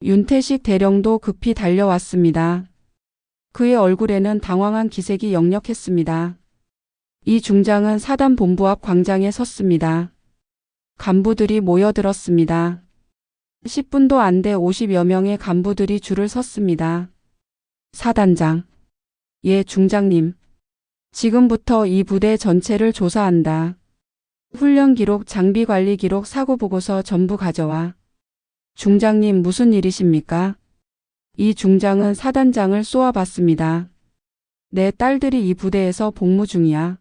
윤태식 대령도 급히 달려왔습니다. 그의 얼굴에는 당황한 기색이 역력했습니다. 이 중장은 사단 본부 앞 광장에 섰습니다. 간부들이 모여들었습니다. 10분도 안 돼 50여 명의 간부들이 줄을 섰습니다. 사단장. 예, 중장님. 지금부터 이 부대 전체를 조사한다. 훈련 기록, 장비 관리 기록, 사고 보고서 전부 가져와. 중장님, 무슨 일이십니까? 이 중장은 사단장을 쏘아봤습니다. 내 딸들이 이 부대에서 복무 중이야.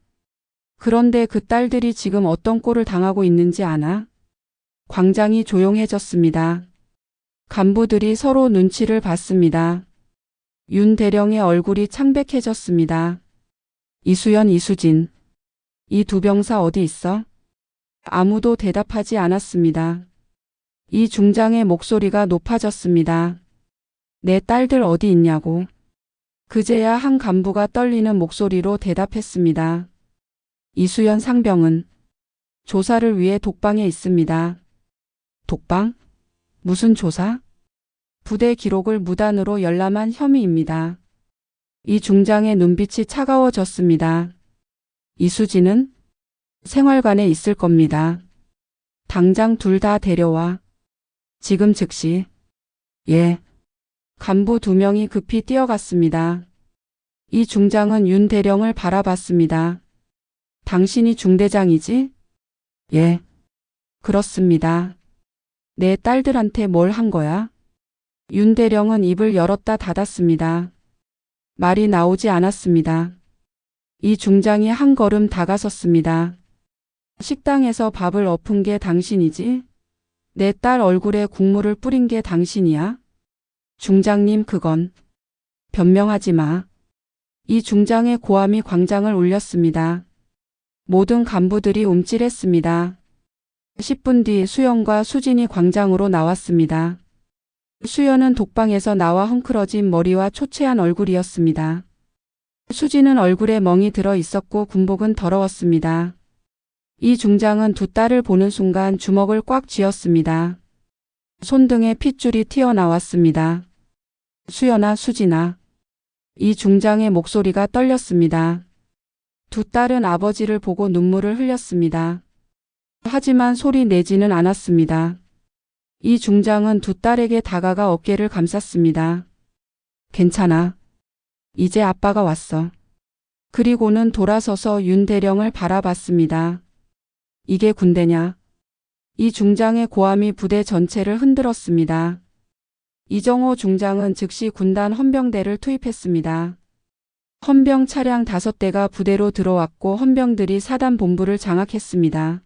그런데 그 딸들이 지금 어떤 꼴을 당하고 있는지 아나? 광장이 조용해졌습니다. 간부들이 서로 눈치를 봤습니다. 윤 대령의 얼굴이 창백해졌습니다. 이수연, 이수진. 이 두 병사 어디 있어? 아무도 대답하지 않았습니다. 이 중장의 목소리가 높아졌습니다. 내 딸들 어디 있냐고. 그제야 한 간부가 떨리는 목소리로 대답했습니다. 이수연 상병은 조사를 위해 독방에 있습니다. 독방? 무슨 조사? 부대 기록을 무단으로 열람한 혐의입니다. 이 중장의 눈빛이 차가워졌습니다. 이수진은 생활관에 있을 겁니다. 당장 둘 다 데려와. 지금 즉시. 예. 간부 2명이 급히 뛰어갔습니다. 이 중장은 윤 대령을 바라봤습니다. 당신이 중대장이지? 예. 그렇습니다. 내 딸들한테 뭘 한 거야? 윤 대령은 입을 열었다 닫았습니다. 말이 나오지 않았습니다. 이 중장이 한 걸음 다가섰습니다. 식당에서 밥을 엎은 게 당신이지? 내 딸 얼굴에 국물을 뿌린 게 당신이야? 중장님, 그건. 변명하지 마. 이 중장의 고함이 광장을 울렸습니다. 모든 간부들이 움찔했습니다. 10분 뒤 수연과 수진이 광장으로 나왔습니다. 수연은 독방에서 나와 헝클어진 머리와 초췌한 얼굴이었습니다. 수진은 얼굴에 멍이 들어 있었고 군복은 더러웠습니다. 이 중장은 두 딸을 보는 순간 주먹을 꽉 쥐었습니다. 손등에 핏줄이 튀어나왔습니다. 수연아, 수진아. 이 중장의 목소리가 떨렸습니다. 두 딸은 아버지를 보고 눈물을 흘렸습니다. 하지만 소리 내지는 않았습니다. 이 중장은 두 딸에게 다가가 어깨를 감쌌습니다. 괜찮아. 이제 아빠가 왔어. 그리고는 돌아서서 윤 대령을 바라봤습니다. 이게 군대냐? 이 중장의 고함이 부대 전체를 흔들었습니다. 이정호 중장은 즉시 군단 헌병대를 투입했습니다. 헌병 차량 5대가 부대로 들어왔고 헌병들이 사단 본부를 장악했습니다.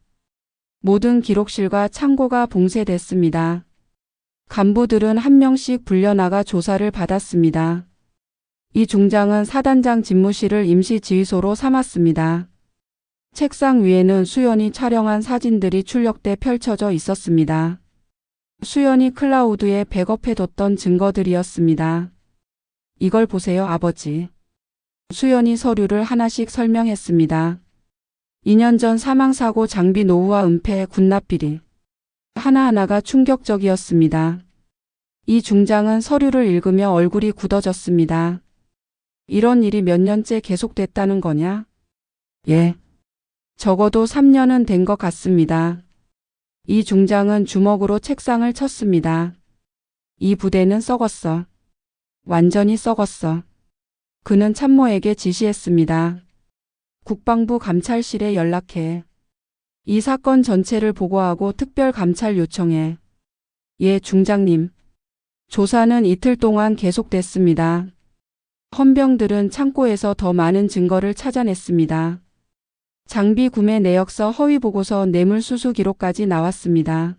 모든 기록실과 창고가 봉쇄됐습니다. 간부들은 한 명씩 불려나가 조사를 받았습니다. 이 중장은 사단장 집무실을 임시 지휘소로 삼았습니다. 책상 위에는 수연이 촬영한 사진들이 출력돼 펼쳐져 있었습니다. 수연이 클라우드에 백업해뒀던 증거들이었습니다. 이걸 보세요, 아버지. 수연이 서류를 하나씩 설명했습니다. 2년 전 사망사고 장비 노후와 은폐, 군납비리. 하나하나가 충격적이었습니다. 이 중장은 서류를 읽으며 얼굴이 굳어졌습니다. 이런 일이 몇 년째 계속됐다는 거냐? 예. 적어도 3년은 된 것 같습니다. 이 중장은 주먹으로 책상을 쳤습니다. 이 부대는 썩었어. 완전히 썩었어. 그는 참모에게 지시했습니다. 국방부 감찰실에 연락해. 이 사건 전체를 보고하고 특별감찰 요청해. 예, 중장님. 조사는 이틀 동안 계속됐습니다. 헌병들은 창고에서 더 많은 증거를 찾아냈습니다. 장비 구매 내역서 허위 보고서 뇌물 수수 기록까지 나왔습니다.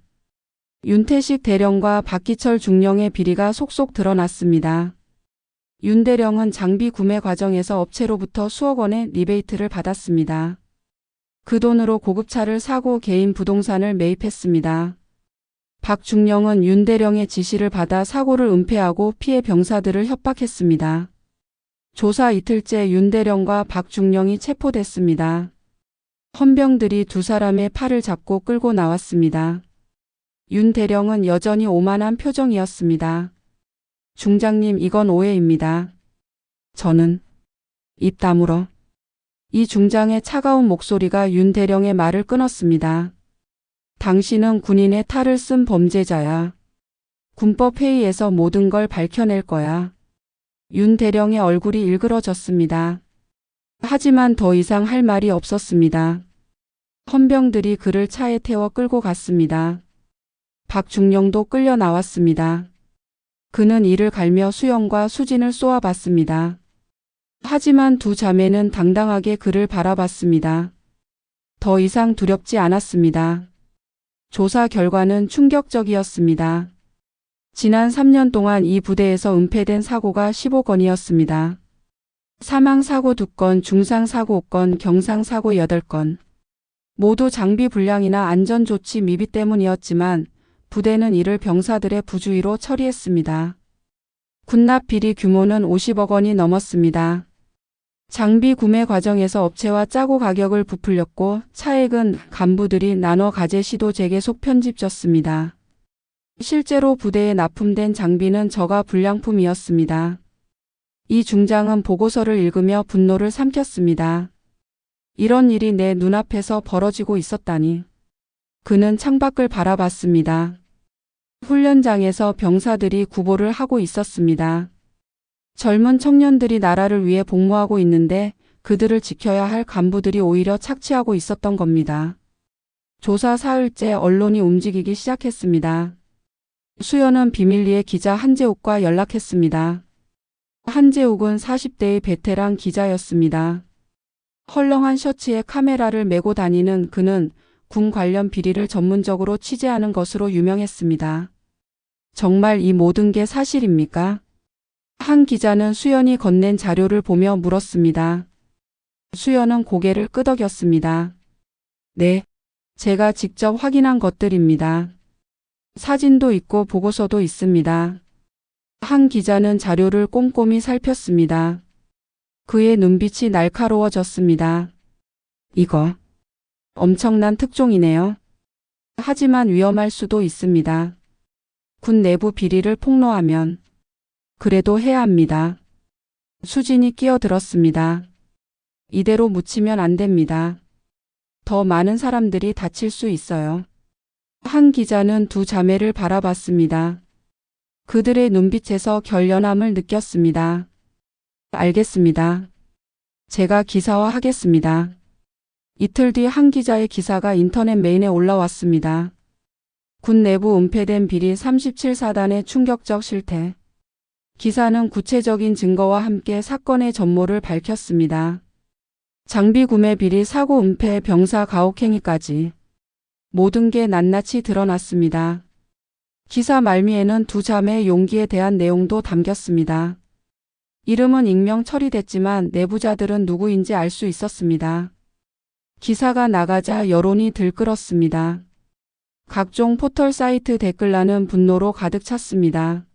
윤태식 대령과 박기철 중령의 비리가 속속 드러났습니다. 윤 대령은 장비 구매 과정에서 업체로부터 수억 원의 리베이트를 받았습니다. 그 돈으로 고급차를 사고 개인 부동산을 매입했습니다. 박 중령은 윤 대령의 지시를 받아 사고를 은폐하고 피해 병사들을 협박했습니다. 조사 이틀째 윤 대령과 박 중령이 체포됐습니다. 헌병들이 두 사람의 팔을 잡고 끌고 나왔습니다. 윤 대령은 여전히 오만한 표정이었습니다. 중장님, 이건 오해입니다. 저는 입 다물어. 이 중장의 차가운 목소리가 윤 대령의 말을 끊었습니다. 당신은 군인의 탈을 쓴 범죄자야. 군법회의에서 모든 걸 밝혀낼 거야. 윤 대령의 얼굴이 일그러졌습니다. 하지만 더 이상 할 말이 없었습니다. 헌병들이 그를 차에 태워 끌고 갔습니다. 박중령도 끌려 나왔습니다. 그는 이를 갈며 수연과 수진을 쏘아봤습니다. 하지만 두 자매는 당당하게 그를 바라봤습니다. 더 이상 두렵지 않았습니다. 조사 결과는 충격적이었습니다. 지난 3년 동안 이 부대에서 은폐된 사고가 15건이었습니다. 사망사고 2건, 중상사고 5건, 경상사고 8건. 모두 장비 불량이나 안전조치 미비 때문이었지만 부대는 이를 병사들의 부주의로 처리했습니다. 군납 비리 규모는 50억 원이 넘었습니다. 장비 구매 과정에서 업체와 짜고 가격을 부풀렸고 차액은 간부들이 나눠 가제 시도 재개속 편집졌습니다. 실제로 부대에 납품된 장비는 저가 불량품이었습니다. 이 중장은 보고서를 읽으며 분노를 삼켰습니다. 이런 일이 내 눈앞에서 벌어지고 있었다니. 그는 창밖을 바라봤습니다. 훈련장에서 병사들이 구보를 하고 있었습니다. 젊은 청년들이 나라를 위해 복무하고 있는데 그들을 지켜야 할 간부들이 오히려 착취하고 있었던 겁니다. 조사 사흘째 언론이 움직이기 시작했습니다. 수연은 비밀리에 기자 한재욱과 연락했습니다. 한재욱은 40대의 베테랑 기자였습니다. 헐렁한 셔츠에 카메라를 메고 다니는 그는 군 관련 비리를 전문적으로 취재하는 것으로 유명했습니다. 정말 이 모든 게 사실입니까? 한 기자는 수연이 건넨 자료를 보며 물었습니다. 수연은 고개를 끄덕였습니다. 네, 제가 직접 확인한 것들입니다. 사진도 있고 보고서도 있습니다. 한 기자는 자료를 꼼꼼히 살폈습니다. 그의 눈빛이 날카로워졌습니다. 이거 엄청난 특종이네요. 하지만 위험할 수도 있습니다. 군 내부 비리를 폭로하면 그래도 해야 합니다. 수진이 끼어들었습니다. 이대로 묻히면 안 됩니다. 더 많은 사람들이 다칠 수 있어요. 한 기자는 두 자매를 바라봤습니다. 그들의 눈빛에서 결연함을 느꼈습니다. 알겠습니다. 제가 기사화하겠습니다. 이틀 뒤 한 기자의 기사가 인터넷 메인에 올라왔습니다. 군 내부 은폐된 비리 37사단의 충격적 실태. 기사는 구체적인 증거와 함께 사건의 전모를 밝혔습니다. 장비 구매 비리, 사고 은폐, 병사 가혹행위까지 모든 게 낱낱이 드러났습니다. 기사 말미에는 두 자매의 용기에 대한 내용도 담겼습니다. 이름은 익명 처리됐지만 내부자들은 누구인지 알 수 있었습니다. 기사가 나가자 여론이 들끓었습니다. 각종 포털 사이트 댓글란은 분노로 가득 찼습니다.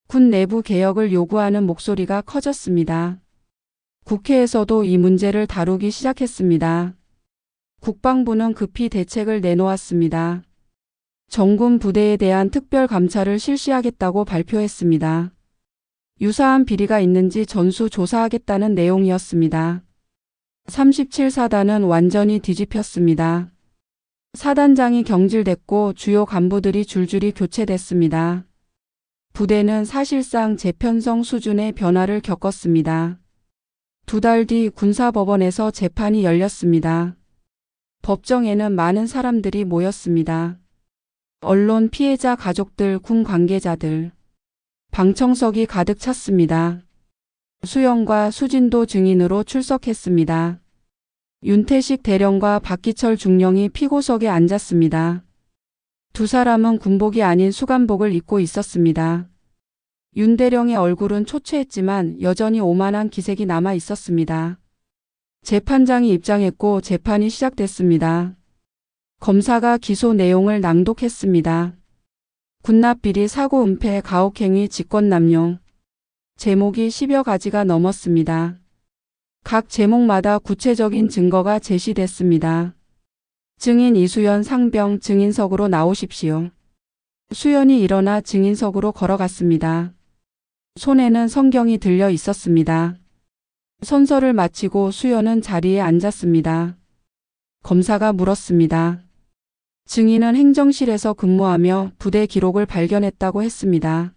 군 내부 개혁을 요구하는 목소리가 커졌습니다. 국회에서도 이 문제를 다루기 시작했습니다. 국방부는 급히 대책을 내놓았습니다. 정군 부대에 대한 특별 감찰을 실시하겠다고 발표했습니다. 유사한 비리가 있는지 전수 조사하겠다는 내용이었습니다. 37사단은 완전히 뒤집혔습니다. 사단장이 경질됐고 주요 간부들이 줄줄이 교체됐습니다. 부대는 사실상 재편성 수준의 변화를 겪었습니다. 두 달 뒤 군사법원에서 재판이 열렸습니다. 법정에는 많은 사람들이 모였습니다. 언론, 피해자 가족들, 군 관계자들. 방청석이 가득 찼습니다. 수연과 수진도 증인으로 출석했습니다. 윤태식 대령과 박기철 중령이 피고석에 앉았습니다. 두 사람은 군복이 아닌 수감복을 입고 있었습니다. 윤 대령의 얼굴은 초췌했지만 여전히 오만한 기색이 남아 있었습니다. 재판장이 입장했고 재판이 시작됐습니다. 검사가 기소 내용을 낭독했습니다. 군납비리, 사고 은폐, 가혹행위, 직권남용. 제목이 10여 가지가 넘었습니다. 각 제목마다 구체적인 증거가 제시됐습니다. 증인 이수연, 상병, 증인석으로 나오십시오. 수연이 일어나 증인석으로 걸어갔습니다. 손에는 성경이 들려 있었습니다. 선서를 마치고 수연은 자리에 앉았습니다. 검사가 물었습니다. 증인은 행정실에서 근무하며 부대 기록을 발견했다고 했습니다.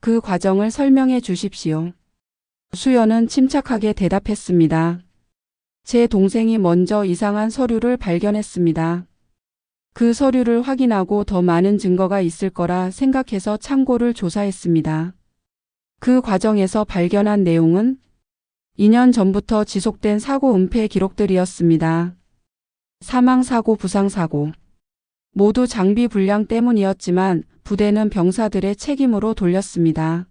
그 과정을 설명해 주십시오. 수연은 침착하게 대답했습니다. 제 동생이 먼저 이상한 서류를 발견했습니다. 그 서류를 확인하고 더 많은 증거가 있을 거라 생각해서 창고를 조사했습니다. 그 과정에서 발견한 내용은 2년 전부터 지속된 사고 은폐 기록들이었습니다. 사망사고, 부상사고. 모두 장비 불량 때문이었지만 부대는 병사들의 책임으로 돌렸습니다.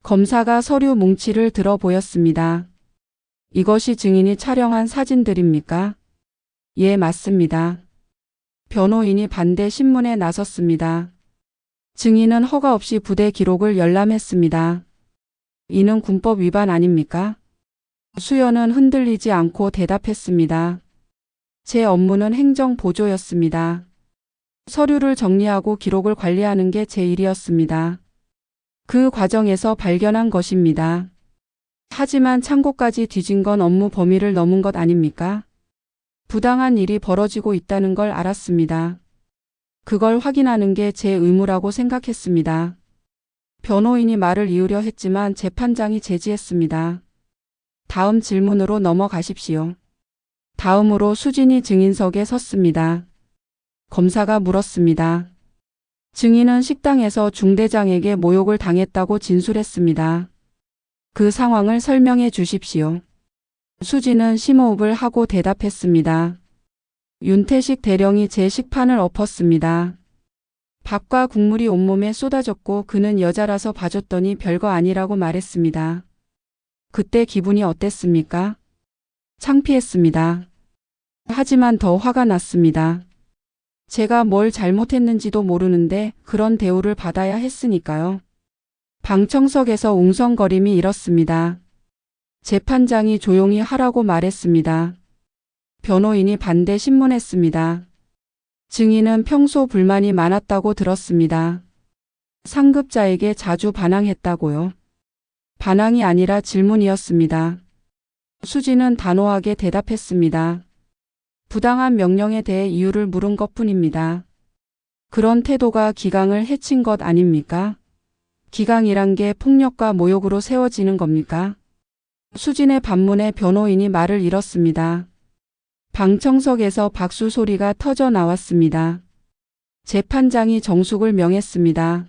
검사가 서류 뭉치를 들어 보였습니다. 이것이 증인이 촬영한 사진들입니까? 예, 맞습니다. 변호인이 반대 신문에 나섰습니다. 증인은 허가 없이 부대 기록을 열람했습니다. 이는 군법 위반 아닙니까? 수연은 흔들리지 않고 대답했습니다. 제 업무는 행정 보조였습니다. 서류를 정리하고 기록을 관리하는 게 제 일이었습니다. 그 과정에서 발견한 것입니다. 하지만 창고까지 뒤진 건 업무 범위를 넘은 것 아닙니까? 부당한 일이 벌어지고 있다는 걸 알았습니다. 그걸 확인하는 게 제 의무라고 생각했습니다. 변호인이 말을 이으려 했지만 재판장이 제지했습니다. 다음 질문으로 넘어가십시오. 다음으로 수진이 증인석에 섰습니다. 검사가 물었습니다. 증인은 식당에서 중대장에게 모욕을 당했다고 진술했습니다. 그 상황을 설명해 주십시오. 수진은 심호흡을 하고 대답했습니다. 윤태식 대령이 제 식판을 엎었습니다. 밥과 국물이 온몸에 쏟아졌고 그는 여자라서 봐줬더니 별거 아니라고 말했습니다. 그때 기분이 어땠습니까? 창피했습니다. 하지만 더 화가 났습니다. 제가 뭘 잘못했는지도 모르는데 그런 대우를 받아야 했으니까요. 방청석에서 웅성거림이 일었습니다. 재판장이 조용히 하라고 말했습니다. 변호인이 반대 신문했습니다. 증인은 평소 불만이 많았다고 들었습니다. 상급자에게 자주 반항했다고요. 반항이 아니라 질문이었습니다. 수진은 단호하게 대답했습니다. 부당한 명령에 대해 이유를 물은 것뿐입니다. 그런 태도가 기강을 해친 것 아닙니까? 기강이란 게 폭력과 모욕으로 세워지는 겁니까? 수진의 반문에 변호인이 말을 잃었습니다. 방청석에서 박수 소리가 터져 나왔습니다. 재판장이 정숙을 명했습니다.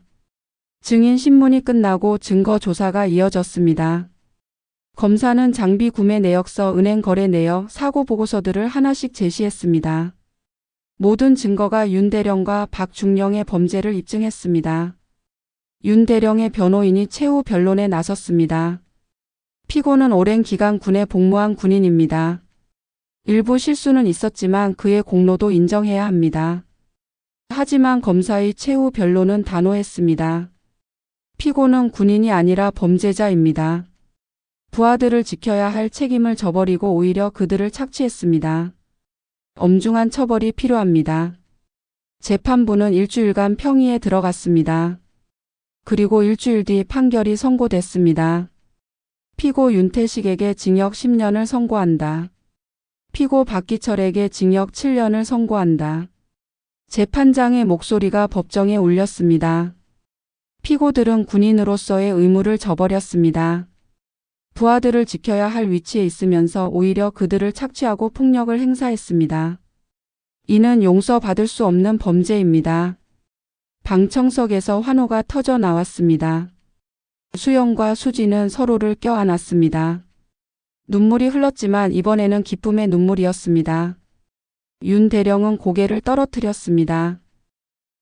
증인 신문이 끝나고 증거 조사가 이어졌습니다. 검사는 장비 구매 내역서, 은행 거래 내역, 사고 보고서들을 하나씩 제시했습니다. 모든 증거가 윤 대령과 박중령의 범죄를 입증했습니다. 윤 대령의 변호인이 최후 변론에 나섰습니다. 피고는 오랜 기간 군에 복무한 군인입니다. 일부 실수는 있었지만 그의 공로도 인정해야 합니다. 하지만 검사의 최후 변론은 단호했습니다. 피고는 군인이 아니라 범죄자입니다. 부하들을 지켜야 할 책임을 저버리고 오히려 그들을 착취했습니다. 엄중한 처벌이 필요합니다. 재판부는 일주일간 평의에 들어갔습니다. 그리고 일주일 뒤 판결이 선고됐습니다. 피고 윤태식에게 징역 10년을 선고한다. 피고 박기철에게 징역 7년을 선고한다. 재판장의 목소리가 법정에 울렸습니다. 피고들은 군인으로서의 의무를 저버렸습니다. 부하들을 지켜야 할 위치에 있으면서 오히려 그들을 착취하고 폭력을 행사했습니다. 이는 용서받을 수 없는 범죄입니다. 방청석에서 환호가 터져 나왔습니다. 수영과 수진은 서로를 껴안았습니다. 눈물이 흘렀지만 이번에는 기쁨의 눈물이었습니다. 윤 대령은 고개를 떨어뜨렸습니다.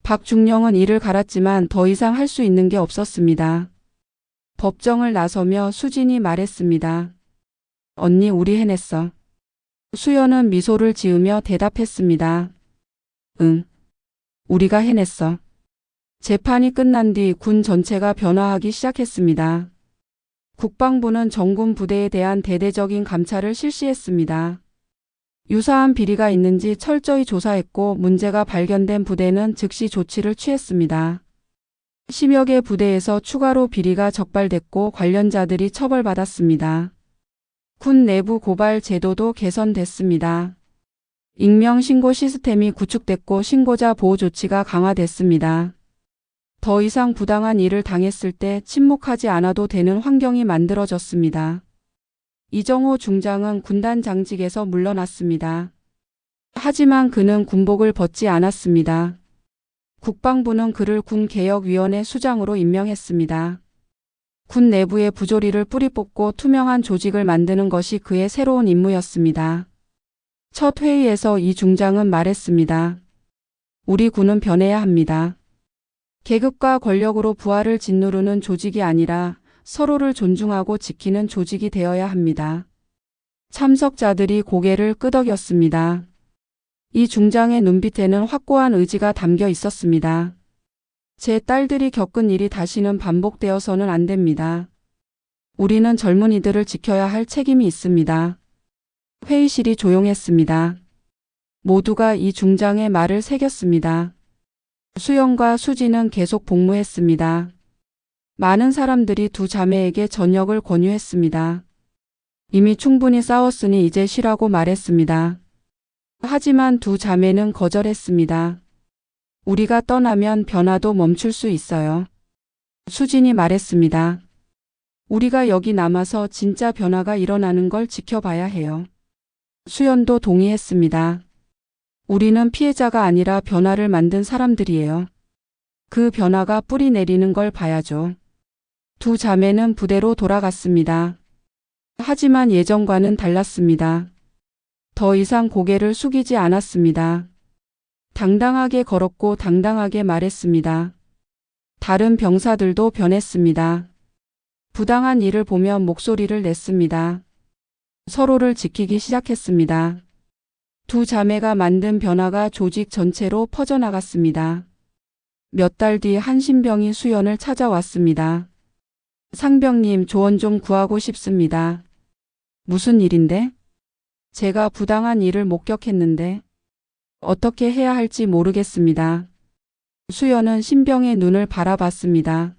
박중령은 이를 갈았지만 더 이상 할 수 있는 게 없었습니다. 법정을 나서며 수진이 말했습니다. 언니, 우리 해냈어. 수연은 미소를 지으며 대답했습니다. 응. 우리가 해냈어. 재판이 끝난 뒤 군 전체가 변화하기 시작했습니다. 국방부는 정군 부대에 대한 대대적인 감찰을 실시했습니다. 유사한 비리가 있는지 철저히 조사했고 문제가 발견된 부대는 즉시 조치를 취했습니다. 10여 개 부대에서 추가로 비리가 적발됐고 관련자들이 처벌받았습니다. 군 내부 고발 제도도 개선됐습니다. 익명 신고 시스템이 구축됐고 신고자 보호 조치가 강화됐습니다. 더 이상 부당한 일을 당했을 때 침묵하지 않아도 되는 환경이 만들어졌습니다. 이정호 중장은 군단 장직에서 물러났습니다. 하지만 그는 군복을 벗지 않았습니다. 국방부는 그를 군개혁위원회 수장으로 임명했습니다. 군 내부의 부조리를 뿌리 뽑고 투명한 조직을 만드는 것이 그의 새로운 임무였습니다. 첫 회의에서 이 중장은 말했습니다. 우리 군은 변해야 합니다. 계급과 권력으로 부하를 짓누르는 조직이 아니라 서로를 존중하고 지키는 조직이 되어야 합니다. 참석자들이 고개를 끄덕였습니다. 이 중장의 눈빛에는 확고한 의지가 담겨 있었습니다. 제 딸들이 겪은 일이 다시는 반복되어서는 안 됩니다. 우리는 젊은이들을 지켜야 할 책임이 있습니다. 회의실이 조용했습니다. 모두가 이 중장의 말을 새겼습니다. 수영과 수지는 계속 복무했습니다. 많은 사람들이 두 자매에게 전역을 권유했습니다. 이미 충분히 싸웠으니 이제 쉬라고 말했습니다. 하지만 두 자매는 거절했습니다. 우리가 떠나면 변화도 멈출 수 있어요. 수진이 말했습니다. 우리가 여기 남아서 진짜 변화가 일어나는 걸 지켜봐야 해요. 수연도 동의했습니다. 우리는 피해자가 아니라 변화를 만든 사람들이에요. 그 변화가 뿌리 내리는 걸 봐야죠. 두 자매는 부대로 돌아갔습니다. 하지만 예전과는 달랐습니다. 더 이상 고개를 숙이지 않았습니다. 당당하게 걸었고 당당하게 말했습니다. 다른 병사들도 변했습니다. 부당한 일을 보면 목소리를 냈습니다. 서로를 지키기 시작했습니다. 두 자매가 만든 변화가 조직 전체로 퍼져나갔습니다. 몇 달 뒤 한 신병이 수연을 찾아왔습니다. 상병님, 조언 좀 구하고 싶습니다. 무슨 일인데? 제가 부당한 일을 목격했는데 어떻게 해야 할지 모르겠습니다. 수연은 신병의 눈을 바라봤습니다.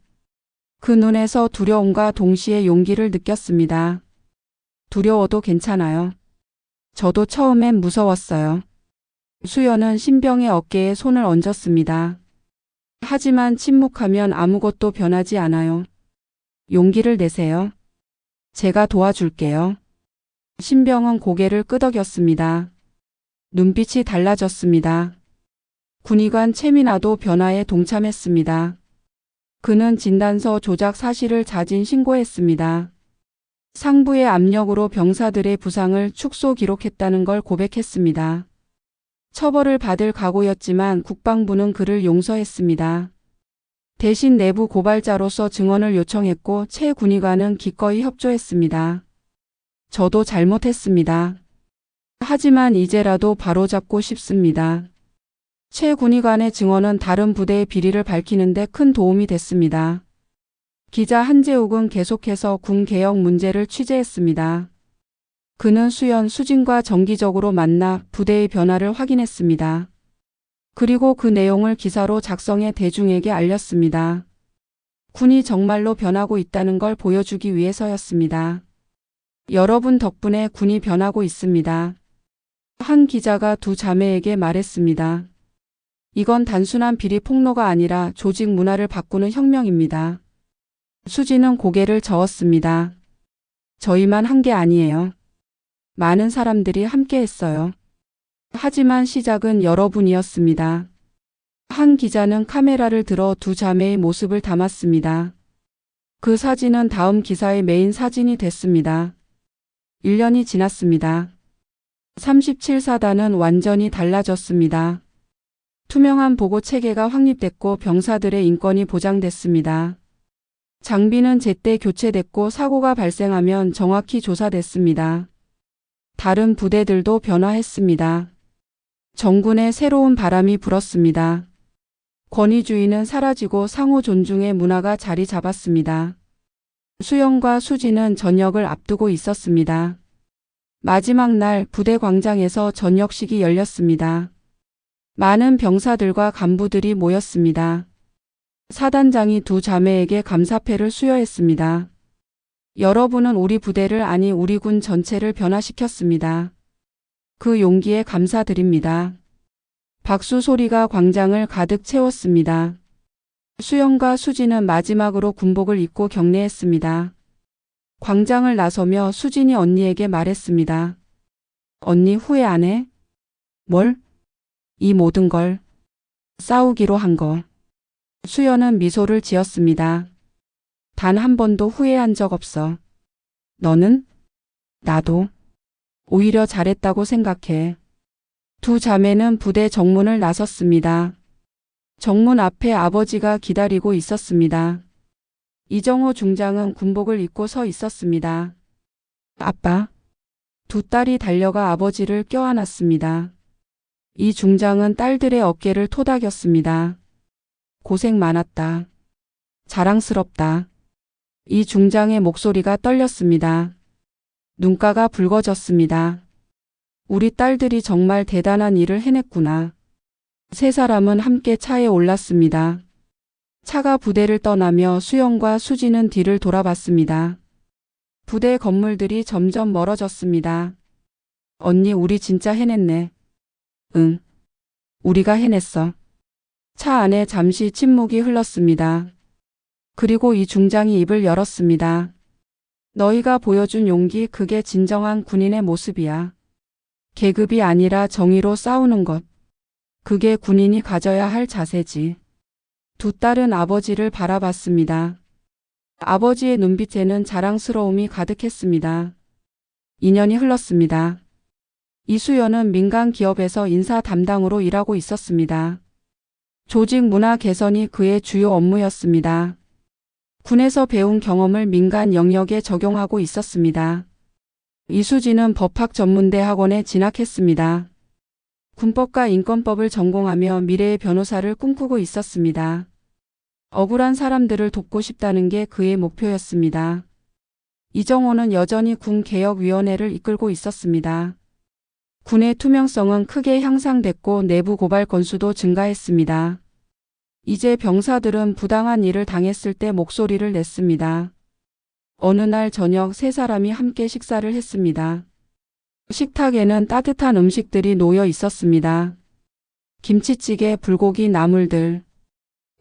그 눈에서 두려움과 동시에 용기를 느꼈습니다. 두려워도 괜찮아요. 저도 처음엔 무서웠어요. 수연은 신병의 어깨에 손을 얹었습니다. 하지만 침묵하면 아무것도 변하지 않아요. 용기를 내세요. 제가 도와줄게요. 신병은 고개를 끄덕였습니다. 눈빛이 달라졌습니다. 군의관 최민아도 변화에 동참했습니다. 그는 진단서 조작 사실을 자진 신고했습니다. 상부의 압력으로 병사들의 부상을 축소 기록했다는 걸 고백했습니다. 처벌을 받을 각오였지만 국방부는 그를 용서했습니다. 대신 내부 고발자로서 증언을 요청했고 최 군의관은 기꺼이 협조했습니다. 저도 잘못했습니다. 하지만 이제라도 바로잡고 싶습니다. 최 군의관의 증언은 다른 부대의 비리를 밝히는 데 큰 도움이 됐습니다. 기자 한재욱은 계속해서 군 개혁 문제를 취재했습니다. 그는 수연, 수진과 정기적으로 만나 부대의 변화를 확인했습니다. 그리고 그 내용을 기사로 작성해 대중에게 알렸습니다. 군이 정말로 변하고 있다는 걸 보여주기 위해서였습니다. 여러분 덕분에 군이 변하고 있습니다. 한 기자가 두 자매에게 말했습니다. 이건 단순한 비리 폭로가 아니라 조직 문화를 바꾸는 혁명입니다. 수진은 고개를 저었습니다. 저희만 한 게 아니에요. 많은 사람들이 함께 했어요. 하지만 시작은 여러분이었습니다. 한 기자는 카메라를 들어 두 자매의 모습을 담았습니다. 그 사진은 다음 기사의 메인 사진이 됐습니다. 1년이 지났습니다. 37사단은 완전히 달라졌습니다. 투명한 보고 체계가 확립됐고 병사들의 인권이 보장됐습니다. 장비는 제때 교체됐고 사고가 발생하면 정확히 조사됐습니다. 다른 부대들도 변화했습니다. 정군에 새로운 바람이 불었습니다. 권위주의는 사라지고 상호 존중의 문화가 자리 잡았습니다. 수영과 수지는 전역을 앞두고 있었습니다. 마지막 날 부대 광장에서 전역식이 열렸습니다. 많은 병사들과 간부들이 모였습니다. 사단장이 두 자매에게 감사패를 수여했습니다. 여러분은 우리 부대를 아니 우리 군 전체를 변화시켰습니다. 그 용기에 감사드립니다. 박수 소리가 광장을 가득 채웠습니다. 수영과 수진은 마지막으로 군복을 입고 경례했습니다. 광장을 나서며 수진이 언니에게 말했습니다. 언니 후회 안 해? 뭘? 이 모든 걸 싸우기로 한 거. 수연은 미소를 지었습니다. 단 한 번도 후회한 적 없어. 너는? 나도. 오히려 잘했다고 생각해. 두 자매는 부대 정문을 나섰습니다. 정문 앞에 아버지가 기다리고 있었습니다. 이정호 중장은 군복을 입고 서 있었습니다. 아빠. 두 딸이 달려가 아버지를 껴안았습니다. 이 중장은 딸들의 어깨를 토닥였습니다. 고생 많았다. 자랑스럽다. 이 중장의 목소리가 떨렸습니다. 눈가가 붉어졌습니다. 우리 딸들이 정말 대단한 일을 해냈구나. 세 사람은 함께 차에 올랐습니다. 차가 부대를 떠나며 수영과 수지는 뒤를 돌아봤습니다. 부대 건물들이 점점 멀어졌습니다. 언니, 우리 진짜 해냈네. 응. 우리가 해냈어. 차 안에 잠시 침묵이 흘렀습니다. 그리고 이 중장이 입을 열었습니다. 너희가 보여준 용기, 그게 진정한 군인의 모습이야. 계급이 아니라 정의로 싸우는 것. 그게 군인이 가져야 할 자세지. 두 딸은 아버지를 바라봤습니다. 아버지의 눈빛에는 자랑스러움이 가득했습니다. 2년이 흘렀습니다. 이수연은 민간 기업에서 인사 담당으로 일하고 있었습니다. 조직 문화 개선이 그의 주요 업무였습니다. 군에서 배운 경험을 민간 영역에 적용하고 있었습니다. 이수진은 법학 전문대 학원에 진학했습니다. 군법과 인권법을 전공하며 미래의 변호사를 꿈꾸고 있었습니다. 억울한 사람들을 돕고 싶다는 게 그의 목표였습니다. 이정호는 여전히 군개혁위원회를 이끌고 있었습니다. 군의 투명성은 크게 향상됐고 내부 고발 건수도 증가했습니다. 이제 병사들은 부당한 일을 당했을 때 목소리를 냈습니다. 어느 날 저녁 세 사람이 함께 식사를 했습니다. 식탁에는 따뜻한 음식들이 놓여 있었습니다. 김치찌개, 불고기, 나물들.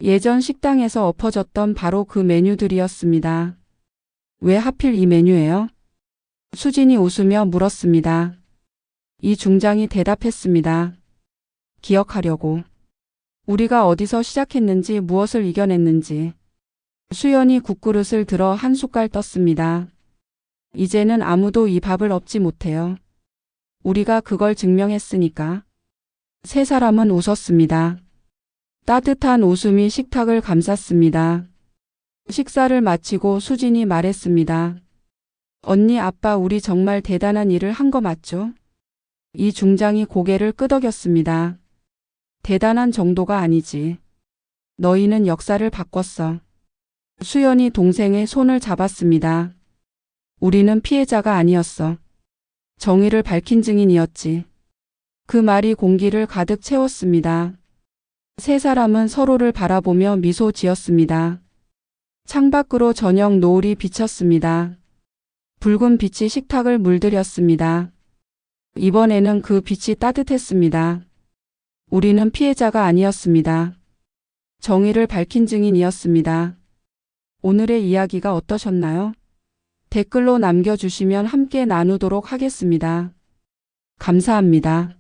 예전 식당에서 엎어졌던 바로 그 메뉴들이었습니다. 왜 하필 이 메뉴예요? 수진이 웃으며 물었습니다. 이 중장이 대답했습니다. 기억하려고. 우리가 어디서 시작했는지, 무엇을 이겨냈는지. 수연이 국그릇을 들어 한 숟갈 떴습니다. 이제는 아무도 이 밥을 엎지 못해요. 우리가 그걸 증명했으니까. 세 사람은 웃었습니다. 따뜻한 웃음이 식탁을 감쌌습니다. 식사를 마치고 수진이 말했습니다. 언니, 아빠, 우리 정말 대단한 일을 한 거 맞죠? 이 중장이 고개를 끄덕였습니다. 대단한 정도가 아니지. 너희는 역사를 바꿨어. 수연이 동생의 손을 잡았습니다. 우리는 피해자가 아니었어. 정의를 밝힌 증인이었지. 그 말이 공기를 가득 채웠습니다. 세 사람은 서로를 바라보며 미소 지었습니다. 창밖으로 저녁 노을이 비쳤습니다. 붉은 빛이 식탁을 물들였습니다. 이번에는 그 빛이 따뜻했습니다. 우리는 피해자가 아니었습니다. 정의를 밝힌 증인이었습니다. 오늘의 이야기가 어떠셨나요? 댓글로 남겨주시면 함께 나누도록 하겠습니다. 감사합니다.